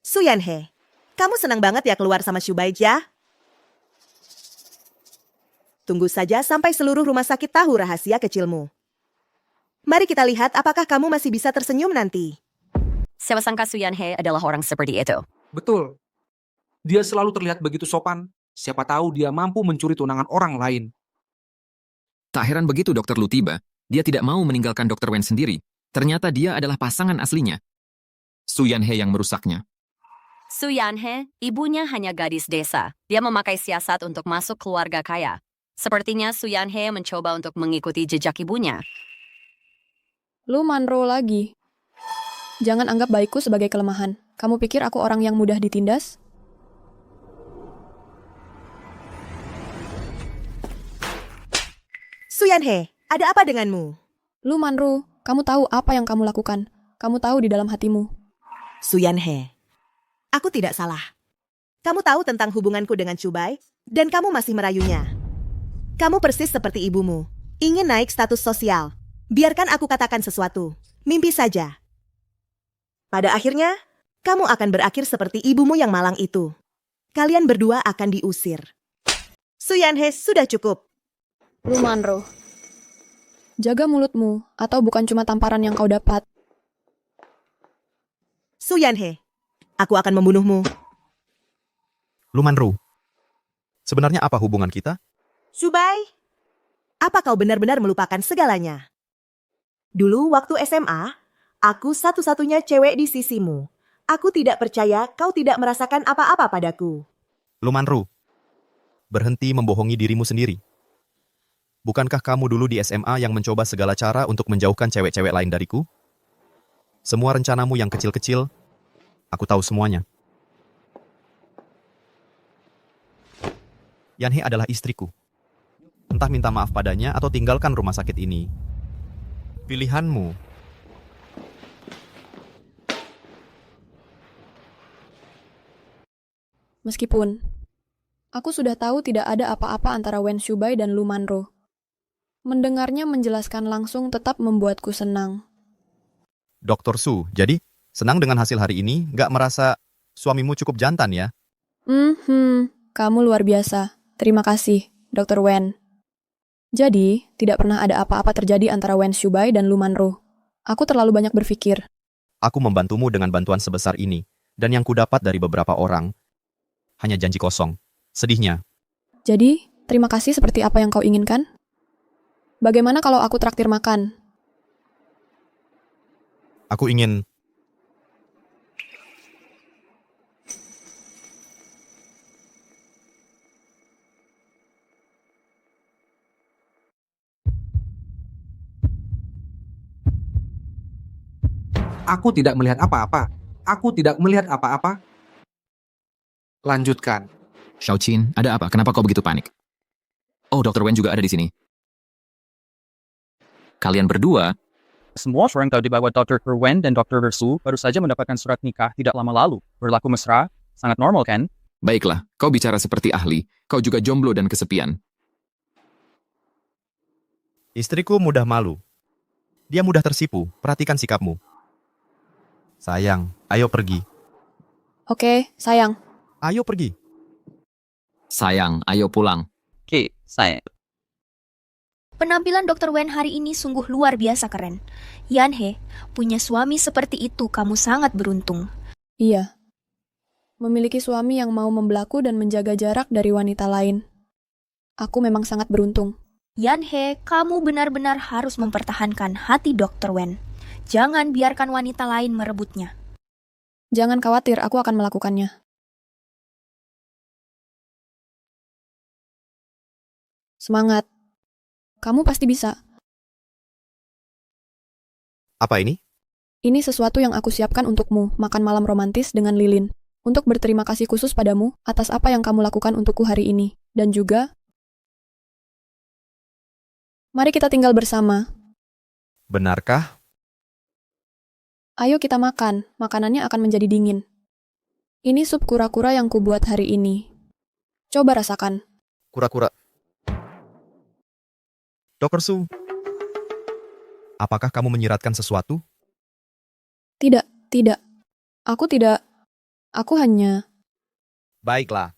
Su Yanhe, kamu senang banget ya keluar sama Shubai ya? Tunggu saja sampai seluruh rumah sakit tahu rahasia kecilmu. Mari kita lihat apakah kamu masih bisa tersenyum nanti. Siapa sangka Su Yanhe adalah orang seperti itu. Betul. Dia selalu terlihat begitu sopan. Siapa tahu dia mampu mencuri tunangan orang lain. Tak heran begitu Dr. Lu tiba, dia tidak mau meninggalkan Dr. Wen sendiri. Ternyata dia adalah pasangan aslinya. Su Yanhe yang merusaknya. Su Yanhe, ibunya hanya gadis desa. Dia memakai siasat untuk masuk keluarga kaya. Sepertinya Su Yanhe mencoba untuk mengikuti jejak ibunya. Lu manro lagi. Jangan anggap baikku sebagai kelemahan. Kamu pikir aku orang yang mudah ditindas? Su Yanhe, ada apa denganmu? Lu Manru, kamu tahu apa yang kamu lakukan. Kamu tahu di dalam hatimu. Su Yanhe, aku tidak salah. Kamu tahu tentang hubunganku dengan Shubai, dan kamu masih merayunya. Kamu persis seperti ibumu, ingin naik status sosial. Biarkan aku katakan sesuatu, mimpi saja. Pada akhirnya, kamu akan berakhir seperti ibumu yang malang itu. Kalian berdua akan diusir. Su Yanhe, sudah cukup. Lu Manro. Jaga mulutmu, atau bukan cuma tamparan yang kau dapat. Su Yanhe, aku akan membunuhmu. Lu Manru, sebenarnya apa hubungan kita? Shubai, apa kau benar-benar melupakan segalanya? Dulu waktu SMA, aku satu-satunya cewek di sisimu. Aku tidak percaya kau tidak merasakan apa-apa padaku. Lu Manru, berhenti membohongi dirimu sendiri. Bukankah kamu dulu di SMA yang mencoba segala cara untuk menjauhkan cewek-cewek lain dariku? Semua rencanamu yang kecil-kecil Aku tahu semuanya. Yanhe adalah istriku. Entah minta maaf padanya atau tinggalkan rumah sakit ini. Pilihanmu. Meskipun, aku sudah tahu tidak ada apa-apa antara Wen Shubai dan Lu Manro. Mendengarnya menjelaskan langsung tetap membuatku senang. Dr. Su, jadi senang dengan hasil hari ini? Nggak merasa suamimu cukup jantan ya? Kamu luar biasa. Terima kasih, Dr. Wen. Jadi, tidak pernah ada apa-apa terjadi antara Wen Shubai dan Lu Manro. Aku terlalu banyak berpikir. Aku membantumu dengan bantuan sebesar ini, dan yang kudapat dari beberapa orang hanya janji kosong. Sedihnya. Jadi, terima kasih seperti apa yang kau inginkan? Bagaimana kalau aku traktir makan? Aku ingin... Aku tidak melihat apa-apa. Aku tidak melihat apa-apa. Lanjutkan. Xiaoqin, ada apa? Kenapa kau begitu panik? Oh, Dr. Wen juga ada di sini. Kalian berdua... Semua orang tahu bahwa Dr. Wen dan Dr. Su baru saja mendapatkan surat nikah tidak lama lalu. Berlaku mesra, sangat normal kan? Baiklah, kau bicara seperti ahli. Kau juga jomblo dan kesepian. Istriku mudah malu. Dia mudah tersipu. Perhatikan sikapmu. Sayang, ayo pergi. Oke, sayang. Ayo pergi. Sayang, ayo pulang. Oke, sayang. Penampilan Dr. Wen hari ini sungguh luar biasa keren. Yanhe, punya suami seperti itu kamu sangat beruntung. Iya. Memiliki suami yang mau membelaku dan menjaga jarak dari wanita lain. Aku memang sangat beruntung. Yanhe, kamu benar-benar harus mempertahankan hati Dr. Wen. Jangan biarkan wanita lain merebutnya. Jangan khawatir, aku akan melakukannya. Semangat. Kamu pasti bisa. Apa ini? Ini sesuatu yang aku siapkan untukmu, makan malam romantis dengan Lilin. Untuk berterima kasih khusus padamu atas apa yang kamu lakukan untukku hari ini. Dan juga, mari kita tinggal bersama. Benarkah? Ayo kita makan, makanannya akan menjadi dingin. Ini sup kura-kura yang kubuat hari ini. Coba rasakan. Kura-kura. Dr. Su, apakah kamu menyiratkan sesuatu? Tidak. Aku hanya... Baiklah,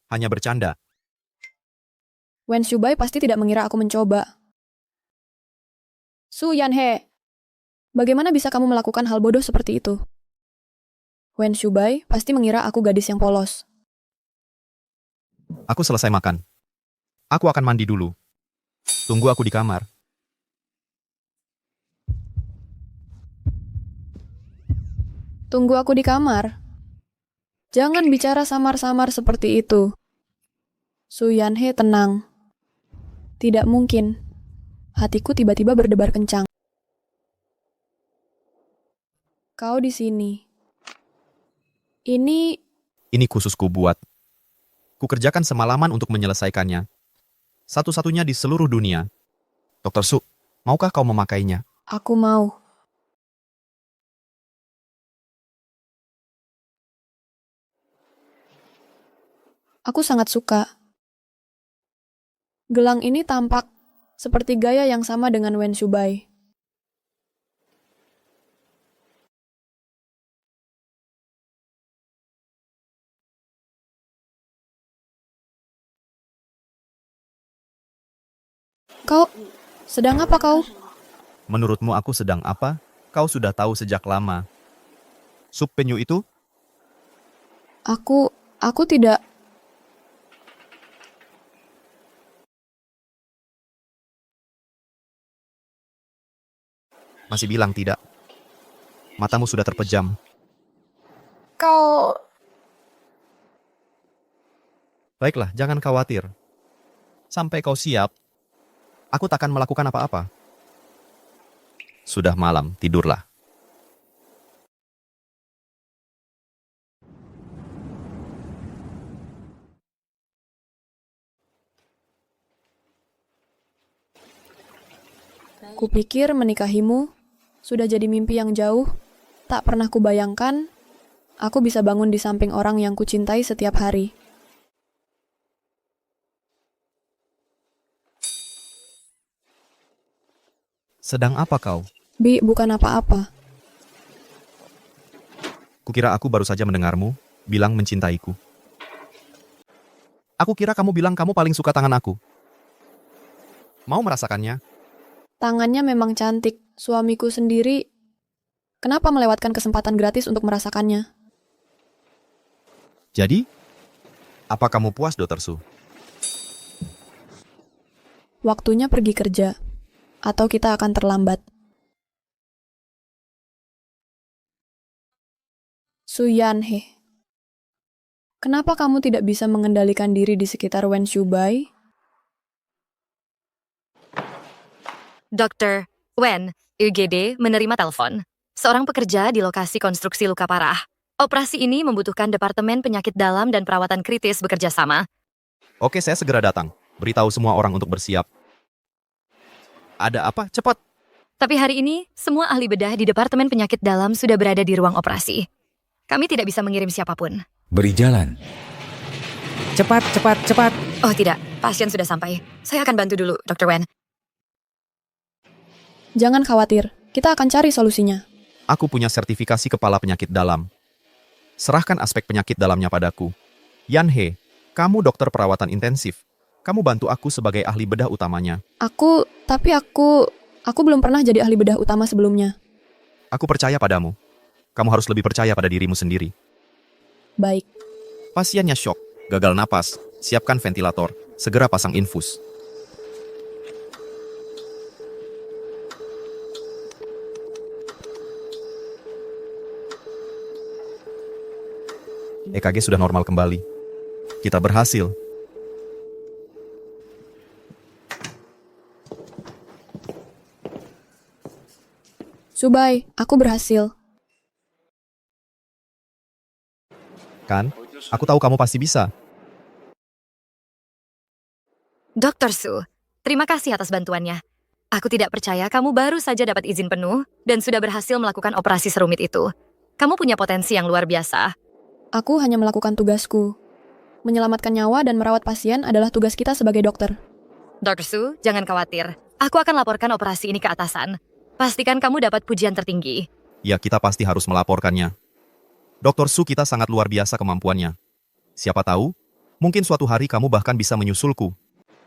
hanya bercanda. Wen Shubai pasti tidak mengira aku mencoba. Su Yanhe, bagaimana bisa kamu melakukan hal bodoh seperti itu? Wen Shubai pasti mengira aku gadis yang polos. Aku selesai makan. Aku akan mandi dulu. Tunggu aku di kamar. Tunggu aku di kamar. Jangan bicara samar-samar seperti itu. Su Yanhe tenang. Tidak mungkin. Hatiku tiba-tiba berdebar kencang. Kau di sini. Ini khusus kubuat. Kukerjakan semalaman untuk menyelesaikannya. Satu-satunya di seluruh dunia. Dr. Su, maukah kau memakainya? Aku mau. Aku sangat suka. Gelang ini tampak seperti gaya yang sama dengan Wen Shubai. Kau sedang apa kau? Menurutmu aku sedang apa? Kau sudah tahu sejak lama. Sup penyu itu? Aku tidak. Masih bilang tidak. Matamu sudah terpejam. Kau... Baiklah, jangan khawatir. Sampai kau siap, aku takkan melakukan apa-apa. Sudah malam, tidurlah. Kupikir menikahimu sudah jadi mimpi yang jauh. Tak pernah kubayangkan aku bisa bangun di samping orang yang kucintai setiap hari. Sedang apa kau? Bi, bukan apa-apa. Kukira aku baru saja mendengarmu bilang mencintaiku. Aku kira kamu bilang kamu paling suka tangan aku. Mau merasakannya? Tangannya memang cantik. Suamiku sendiri, kenapa melewatkan kesempatan gratis untuk merasakannya? Jadi, apa kamu puas, Dr. Su? Waktunya pergi kerja. Atau kita akan terlambat. Suyanhe, kenapa kamu tidak bisa mengendalikan diri di sekitar Wen Shubai? Dokter Wen, UGD, menerima telepon. Seorang pekerja di lokasi konstruksi luka parah. Operasi ini membutuhkan Departemen Penyakit Dalam dan Perawatan Kritis bekerja sama. Oke, saya segera datang. Beritahu semua orang untuk bersiap. Ada apa? Cepat! Tapi hari ini, semua ahli bedah di Departemen Penyakit Dalam sudah berada di ruang operasi. Kami tidak bisa mengirim siapapun. Beri jalan. Cepat, cepat, cepat. Oh tidak, pasien sudah sampai. Saya akan bantu dulu, Dr. Wen. Jangan khawatir, kita akan cari solusinya. Aku punya sertifikasi kepala penyakit dalam. Serahkan aspek penyakit dalamnya padaku. Yanhe, kamu dokter perawatan intensif. Kamu bantu aku sebagai ahli bedah utamanya. Aku belum pernah jadi ahli bedah utama sebelumnya. Aku percaya padamu. Kamu harus lebih percaya pada dirimu sendiri. Baik. Pasiennya shock, gagal napas, siapkan ventilator, segera pasang infus. EKG sudah normal kembali. Kita berhasil. Subai, aku berhasil. Kan? Aku tahu kamu pasti bisa. Dr. Su, terima kasih atas bantuannya. Aku tidak percaya kamu baru saja dapat izin penuh dan sudah berhasil melakukan operasi serumit itu. Kamu punya potensi yang luar biasa. Aku hanya melakukan tugasku. Menyelamatkan nyawa dan merawat pasien adalah tugas kita sebagai dokter. Dr. Su, jangan khawatir. Aku akan laporkan operasi ini ke atasan. Pastikan kamu dapat pujian tertinggi. Ya, kita pasti harus melaporkannya. Dr. Su kita sangat luar biasa kemampuannya. Siapa tahu, mungkin suatu hari kamu bahkan bisa menyusulku.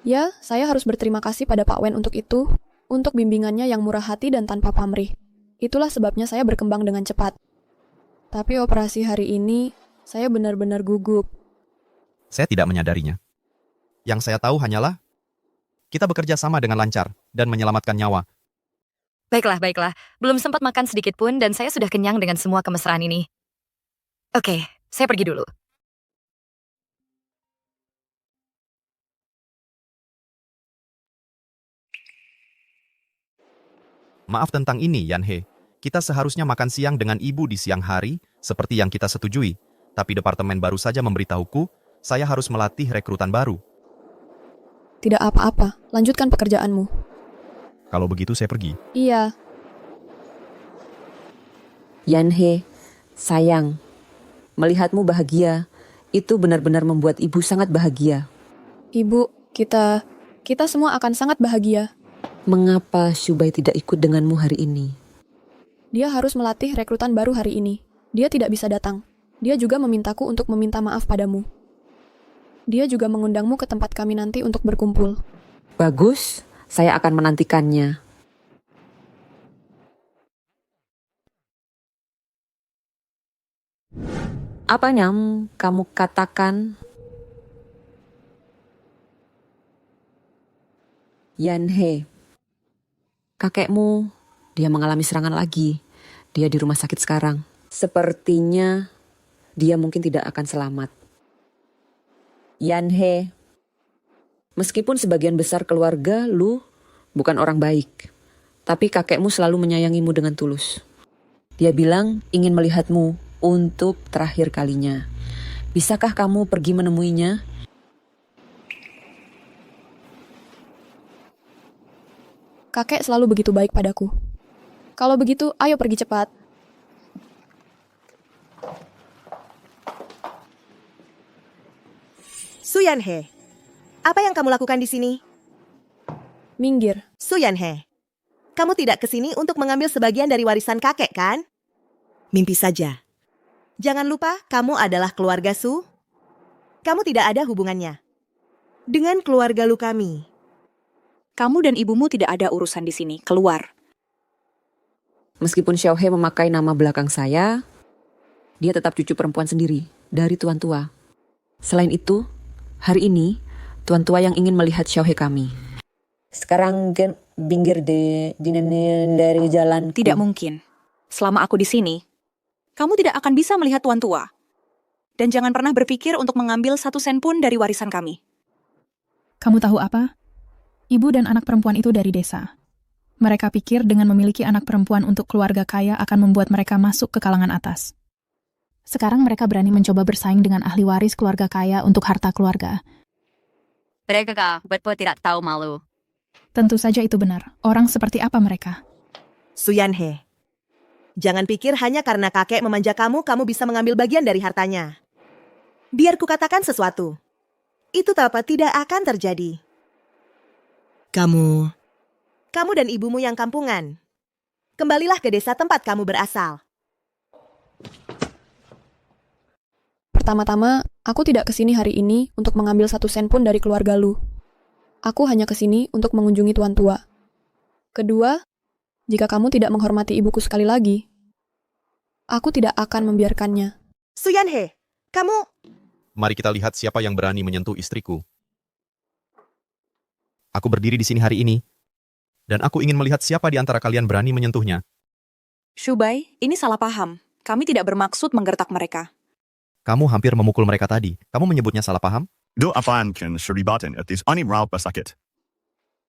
Ya, saya harus berterima kasih pada Pak Wen untuk itu, untuk bimbingannya yang murah hati dan tanpa pamrih. Itulah sebabnya saya berkembang dengan cepat. Tapi operasi hari ini, saya benar-benar gugup. Saya tidak menyadarinya. Yang saya tahu hanyalah, kita bekerja sama dengan lancar dan menyelamatkan nyawa. Baiklah. Belum sempat makan sedikit pun dan saya sudah kenyang dengan semua kemesraan ini. Oke, saya pergi dulu. Maaf tentang ini, Yanhe. Kita seharusnya makan siang dengan ibu di siang hari, seperti yang kita setujui. Tapi departemen baru saja memberitahuku, saya harus melatih rekrutan baru. Tidak apa-apa, lanjutkan pekerjaanmu. Kalau begitu saya pergi. Iya. Yanhe, sayang. Melihatmu bahagia, itu benar-benar membuat ibu sangat bahagia. Ibu, kita semua akan sangat bahagia. Mengapa Shubai tidak ikut denganmu hari ini? Dia harus melatih rekrutan baru hari ini. Dia tidak bisa datang. Dia juga memintaku untuk meminta maaf padamu. Dia juga mengundangmu ke tempat kami nanti untuk berkumpul. Bagus, saya akan menantikannya. Apa yang kamu katakan? Yanhe, kakekmu, dia mengalami serangan lagi. Dia di rumah sakit sekarang. Sepertinya dia mungkin tidak akan selamat. Yanhe, meskipun sebagian besar keluarga lu bukan orang baik, tapi kakekmu selalu menyayangimu dengan tulus. Dia bilang ingin melihatmu untuk terakhir kalinya. Bisakah kamu pergi menemuinya? Kakek selalu begitu baik padaku. Kalau begitu, ayo pergi cepat. Suyanhe, apa yang kamu lakukan di sini? Minggir. Suyanhe, kamu tidak ke sini untuk mengambil sebagian dari warisan kakek, kan? Mimpi saja. Jangan lupa, kamu adalah keluarga Su. Kamu tidak ada hubungannya dengan keluarga Lu kami. Kamu dan ibumu tidak ada urusan di sini. Keluar. Meskipun Xiaohe memakai nama belakang saya, dia tetap cucu perempuan sendiri dari tuan tua. Selain itu, hari ini tuan tua yang ingin melihat Xiaohe kami. Sekarang pinggir dari jalan. Tidak mungkin. Selama aku di sini, kamu tidak akan bisa melihat tuan tua. Dan jangan pernah berpikir untuk mengambil 1 sen pun dari warisan kami. Kamu tahu apa? Ibu dan anak perempuan itu dari desa. Mereka pikir dengan memiliki anak perempuan untuk keluarga kaya akan membuat mereka masuk ke kalangan atas. Sekarang mereka berani mencoba bersaing dengan ahli waris keluarga kaya untuk harta keluarga. Mereka betul tidak tahu malu. Tentu saja itu benar. Orang seperti apa mereka? Suyanhe, jangan pikir hanya karena kakek memanja kamu, kamu bisa mengambil bagian dari hartanya. Biar kukatakan sesuatu. Itu tidak akan terjadi. Kamu dan ibumu yang kampungan. Kembalilah ke desa tempat kamu berasal. Pertama-tama, aku tidak kesini hari ini untuk mengambil 1 sen pun dari keluarga Lu. Aku hanya kesini untuk mengunjungi tuan tua. Kedua, jika kamu tidak menghormati ibuku sekali lagi, aku tidak akan membiarkannya. Suyanhe, kamu... Mari kita lihat siapa yang berani menyentuh istriku. Aku berdiri di sini hari ini, dan aku ingin melihat siapa di antara kalian berani menyentuhnya. Shubai, ini salah paham. Kami tidak bermaksud menggertak mereka. Kamu hampir memukul mereka tadi. Kamu menyebutnya salah paham? Do apaan kan seribatan at this animal pasakit?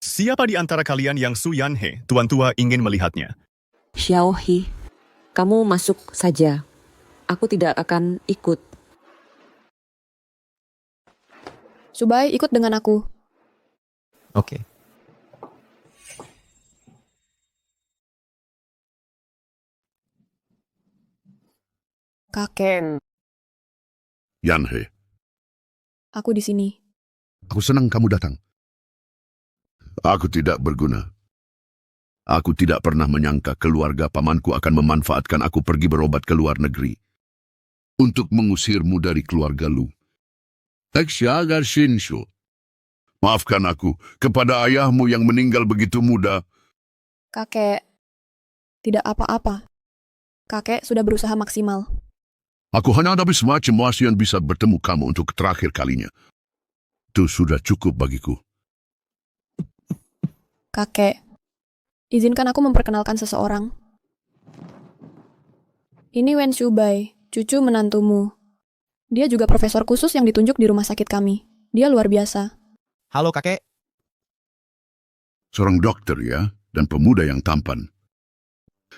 Siapa di antara kalian yang Suyanhe, tuan tua ingin melihatnya? Xiaohe, kamu masuk saja. Aku tidak akan ikut. Subai, ikut dengan aku. Oke. Kakek, Yanhe, aku di sini. aku senang kamu datang. Aku tidak berguna. Aku tidak pernah menyangka keluarga pamanku akan memanfaatkan aku pergi berobat ke luar negeri untuk mengusirmu dari keluarga Lu. Teksyagar Shinshu. Maafkan aku kepada ayahmu yang meninggal begitu muda. Kakek, tidak apa-apa. Kakek sudah berusaha maksimal. Aku hanya ada semacam wasiat bisa bertemu kamu untuk terakhir kalinya. Itu sudah cukup bagiku. Kakek, izinkan aku memperkenalkan seseorang. Ini Wen Shubai, cucu menantumu. Dia juga profesor khusus yang ditunjuk di rumah sakit kami. Dia luar biasa. Halo kakek. Seorang dokter ya, dan pemuda yang tampan.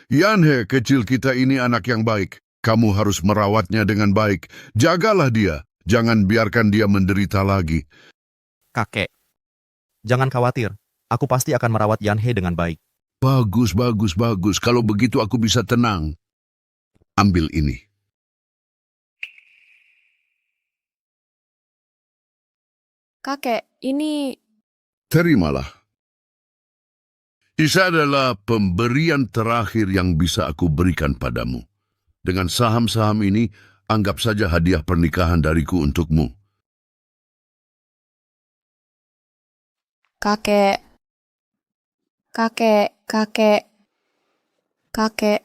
Yanhe, kecil kita ini anak yang baik. Kamu harus merawatnya dengan baik. Jagalah dia. Jangan biarkan dia menderita lagi. Kakek, jangan khawatir. Aku pasti akan merawat Yanhe dengan baik. Bagus, bagus, bagus. Kalau begitu aku bisa tenang. Ambil ini. Kakek, ini... Terimalah. Ini adalah pemberian terakhir yang bisa aku berikan padamu. Dengan saham-saham ini, anggap saja hadiah pernikahan dariku untukmu. Kakek. Kakek, kakek. Kakek.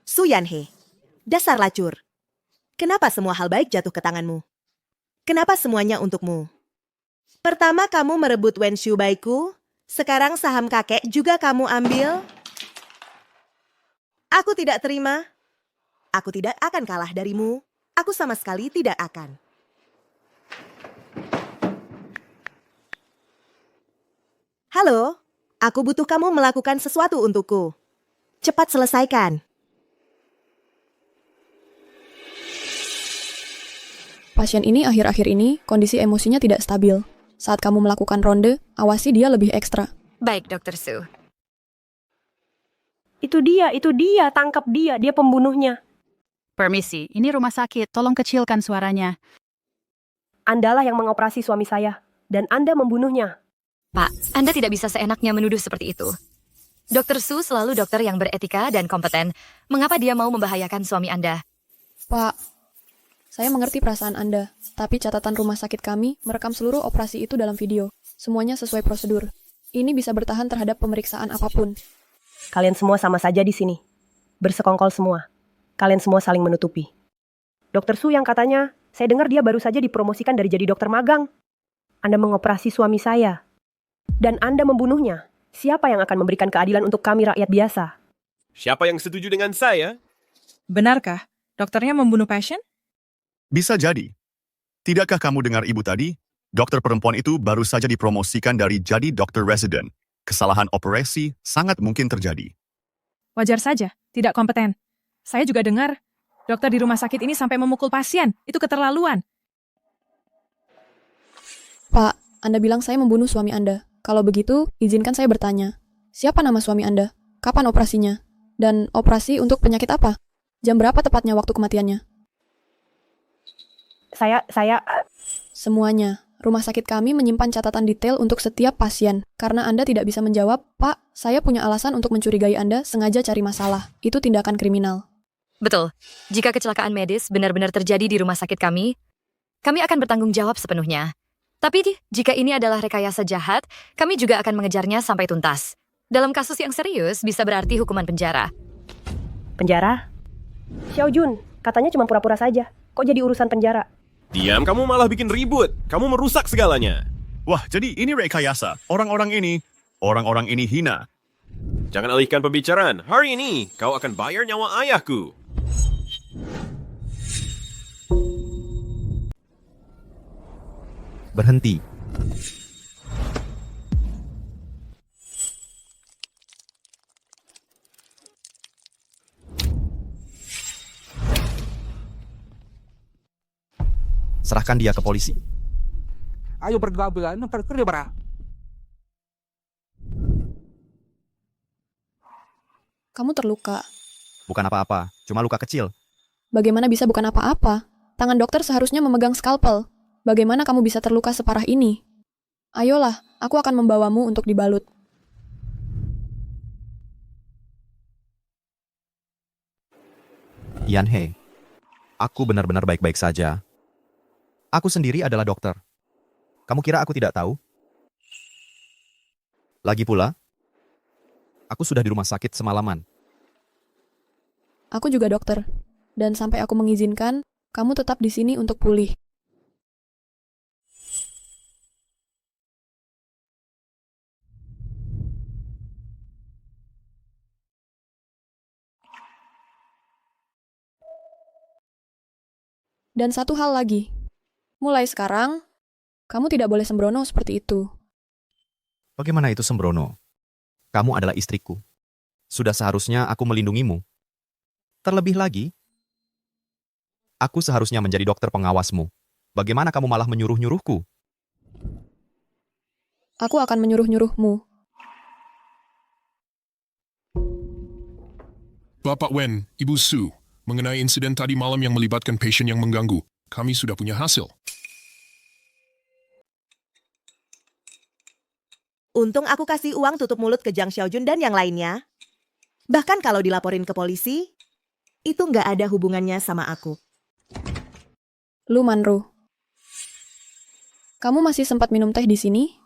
Suyanhe, dasar lacur. Kenapa semua hal baik jatuh ke tanganmu? Kenapa semuanya untukmu? Pertama kamu merebut Wen Shubaiku, sekarang saham kakek juga kamu ambil. Aku tidak terima. Aku tidak akan kalah darimu. Aku sama sekali tidak akan. Halo, aku butuh kamu melakukan sesuatu untukku. Cepat selesaikan. Pasien ini akhir-akhir ini kondisi emosinya tidak stabil. Saat kamu melakukan ronde, awasi dia lebih ekstra. Baik, Dr. Su. Itu dia, tangkap dia pembunuhnya. Permisi, ini rumah sakit, tolong kecilkan suaranya. Andalah yang mengoperasi suami saya, dan Anda membunuhnya. Pak, Anda tidak bisa seenaknya menuduh seperti itu. Dr. Su selalu dokter yang beretika dan kompeten. Mengapa dia mau membahayakan suami Anda? Pak, saya mengerti perasaan Anda, tapi catatan rumah sakit kami merekam seluruh operasi itu dalam video. Semuanya sesuai prosedur. Ini bisa bertahan terhadap pemeriksaan apapun. Kalian semua sama saja di sini. Bersekongkol semua. Kalian semua saling menutupi. Dr. Su yang katanya, saya dengar dia baru saja dipromosikan dari jadi dokter magang. Anda mengoperasi suami saya. Dan Anda membunuhnya. Siapa yang akan memberikan keadilan untuk kami rakyat biasa? Siapa yang setuju dengan saya? Benarkah? Dokternya membunuh pasien? Bisa jadi. Tidakkah kamu dengar ibu tadi? Dokter perempuan itu baru saja dipromosikan dari jadi dokter resident. Kesalahan operasi sangat mungkin terjadi. Wajar saja, tidak kompeten. Saya juga dengar, dokter di rumah sakit ini sampai memukul pasien. Itu keterlaluan. Pak, Anda bilang saya membunuh suami Anda. Kalau begitu, izinkan saya bertanya. Siapa nama suami Anda? Kapan operasinya? Dan operasi untuk penyakit apa? Jam berapa tepatnya waktu kematiannya? Saya... Semuanya. Rumah sakit kami menyimpan catatan detail untuk setiap pasien. Karena Anda tidak bisa menjawab, Pak, saya punya alasan untuk mencurigai Anda sengaja cari masalah. Itu tindakan kriminal. Betul. Jika kecelakaan medis benar-benar terjadi di rumah sakit kami akan bertanggung jawab sepenuhnya. Tapi jika ini adalah rekayasa jahat, kami juga akan mengejarnya sampai tuntas. Dalam kasus yang serius, bisa berarti hukuman penjara. Penjara? Xiao Jun, katanya cuma pura-pura saja. Kok jadi urusan penjara? Diam, kamu malah bikin ribut. Kamu merusak segalanya. Wah, jadi ini rekayasa. Orang-orang ini hina. Jangan alihkan pembicaraan. Hari ini, kau akan bayar nyawa ayahku. Berhenti. Serahkan dia ke polisi. Ayo bergabung, kerja. Kamu terluka. Bukan apa-apa, cuma luka kecil. Bagaimana bisa bukan apa-apa? Tangan dokter seharusnya memegang skalpel. Bagaimana kamu bisa terluka separah ini? Ayolah, aku akan membawamu untuk dibalut. Yanhe, aku benar-benar baik-baik saja. Aku sendiri adalah dokter. Kamu kira aku tidak tahu? Lagi pula, aku sudah di rumah sakit semalaman. Aku juga dokter. Dan sampai aku mengizinkan, kamu tetap di sini untuk pulih. Dan satu hal lagi. Mulai sekarang, kamu tidak boleh sembrono seperti itu. Bagaimana itu sembrono? Kamu adalah istriku. Sudah seharusnya aku melindungimu. Terlebih lagi, aku seharusnya menjadi dokter pengawasmu. Bagaimana kamu malah menyuruh-nyuruhku? Aku akan menyuruh-nyuruhmu. Bapak Wen, Ibu Su, mengenai insiden tadi malam yang melibatkan pasien yang mengganggu, kami sudah punya hasil. Untung aku kasih uang tutup mulut ke Jang Xiaojun dan yang lainnya. Bahkan kalau dilaporin ke polisi, itu nggak ada hubungannya sama aku. Lu Manru. Kamu masih sempat minum teh di sini?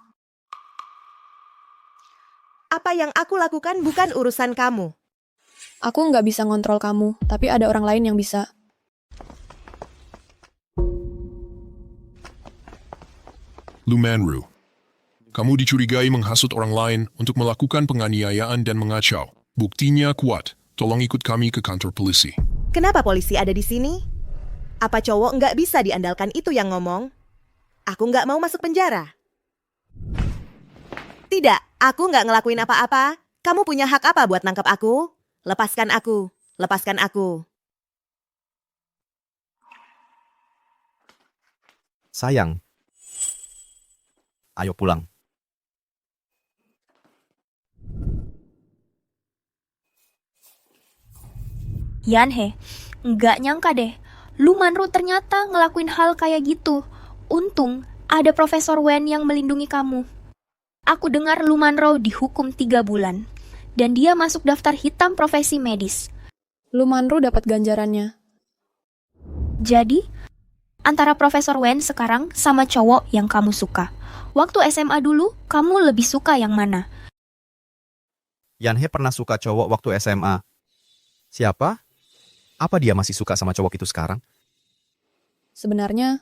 Apa yang aku lakukan bukan urusan kamu. Aku nggak bisa ngontrol kamu, tapi ada orang lain yang bisa. Lu Manru, kamu dicurigai menghasut orang lain untuk melakukan penganiayaan dan mengacau. Buktinya kuat. Tolong ikut kami ke kantor polisi. Kenapa polisi ada di sini? Apa cowok nggak bisa diandalkan itu yang ngomong? Aku nggak mau masuk penjara. Tidak, aku nggak ngelakuin apa-apa. Kamu punya hak apa buat nangkep aku? Lepaskan aku. Lepaskan aku. Sayang, Ayo pulang. Yanhe, nggak nyangka deh, lu Manru ternyata ngelakuin hal kayak gitu. Untung ada Profesor Wen yang melindungi kamu. Aku dengar Lu Manro dihukum 3 bulan, dan dia masuk daftar hitam profesi medis. Lu Manru dapat ganjarannya. Jadi, antara Profesor Wen sekarang sama cowok yang kamu suka. Waktu SMA dulu, kamu lebih suka yang mana? Yanhe pernah suka cowok waktu SMA. Siapa? Apa dia masih suka sama cowok itu sekarang? Sebenarnya,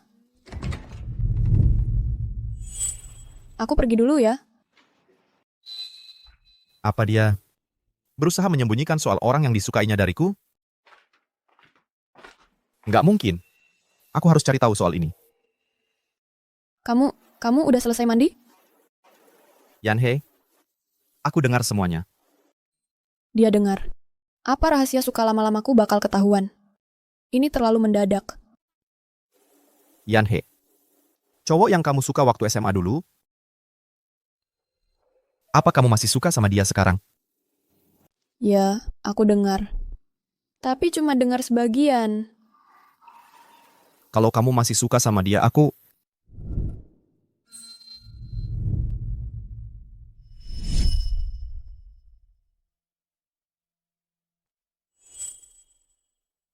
aku pergi dulu ya. Apa dia berusaha menyembunyikan soal orang yang disukainya dariku? Nggak mungkin. Aku harus cari tahu soal ini. Kamu udah selesai mandi? Yanhe, aku dengar semuanya. Dia dengar. Apa rahasia suka lama-lamaku bakal ketahuan. Ini terlalu mendadak. Yanhe, cowok yang kamu suka waktu SMA dulu, apa kamu masih suka sama dia sekarang? Ya, aku dengar. Tapi cuma dengar sebagian. Kalau kamu masih suka sama dia, aku...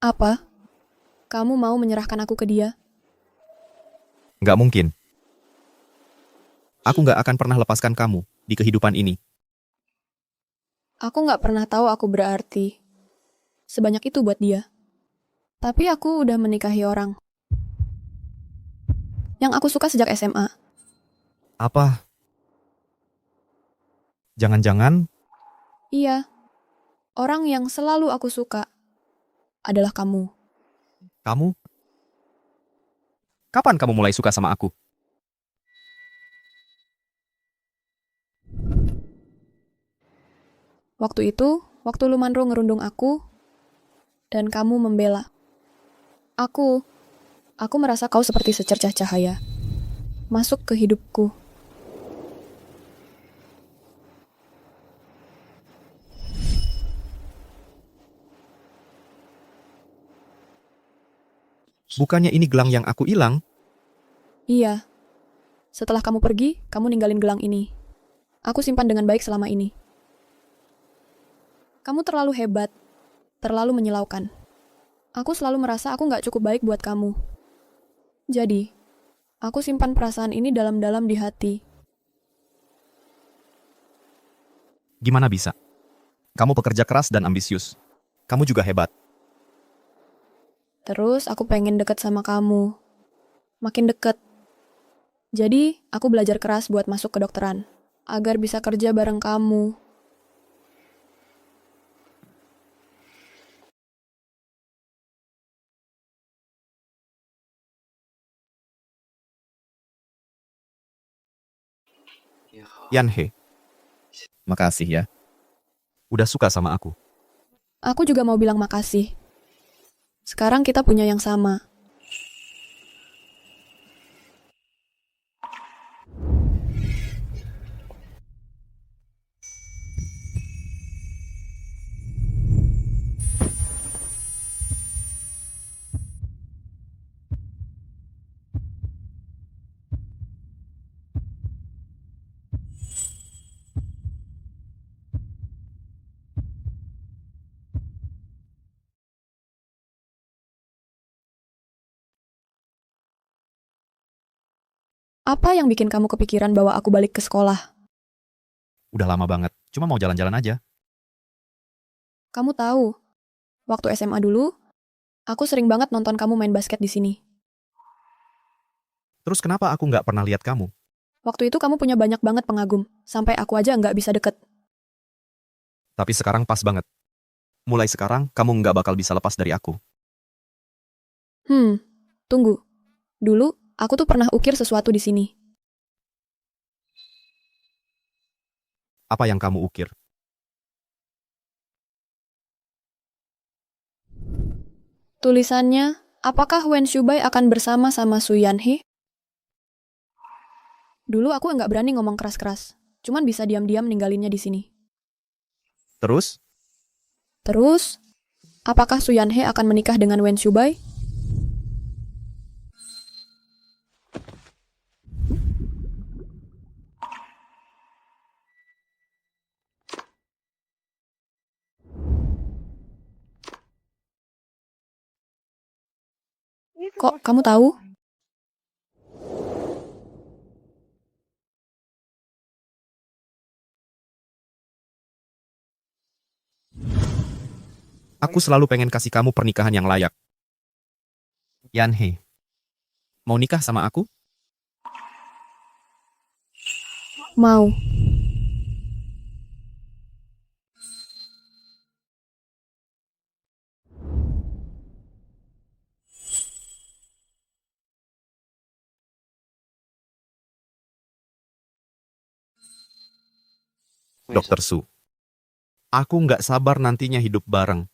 Apa? Kamu mau menyerahkan aku ke dia? Nggak mungkin. Aku nggak akan pernah lepaskan kamu di kehidupan ini. Aku nggak pernah tahu aku berarti sebanyak itu buat dia. Tapi aku udah menikahi orang yang aku suka sejak SMA. Apa? Jangan-jangan Iya, orang yang selalu aku suka adalah kamu. kamu... Kapan kamu mulai suka sama aku? Waktu itu, waktu Lu Manro ngerundung aku, dan kamu membela. Aku merasa kau seperti secercah cahaya. Masuk ke hidupku. Bukannya ini gelang yang aku hilang? Iya. Setelah kamu pergi, kamu ninggalin gelang ini. Aku simpan dengan baik selama ini. Kamu terlalu hebat, terlalu menyilaukan. Aku selalu merasa aku nggak cukup baik buat kamu. Jadi, aku simpan perasaan ini dalam-dalam di hati. Gimana bisa? Kamu pekerja keras dan ambisius. Kamu juga hebat. Terus aku pengen deket sama kamu. Makin deket. Jadi, aku belajar keras buat masuk ke kedokteran. Agar bisa kerja bareng kamu. Yanhe, makasih ya. Udah suka sama aku. Aku juga mau bilang makasih. Sekarang kita punya yang sama. Apa yang bikin kamu kepikiran bahwa aku balik ke sekolah? Udah lama banget, cuma mau jalan-jalan aja. Kamu tahu, waktu SMA dulu, aku sering banget nonton kamu main basket di sini. Terus kenapa aku nggak pernah lihat kamu? Waktu itu kamu punya banyak banget pengagum, sampai aku aja nggak bisa deket. Tapi sekarang pas banget. Mulai sekarang, kamu nggak bakal bisa lepas dari aku. Tunggu. Dulu, aku tuh pernah ukir sesuatu di sini. Apa yang kamu ukir? Tulisannya, apakah Wen Shubai akan bersama sama Su Yanhe? Dulu aku nggak berani ngomong keras-keras, cuman bisa diam-diam ninggalinnya di sini. Terus, Terus, apakah Su Yanhee akan menikah dengan Wen Shubai? Kok kamu tahu? aku selalu pengen kasih kamu pernikahan yang layak. Yanhee, mau nikah sama aku? Mau. Dr. Su, aku nggak sabar nantinya hidup bareng.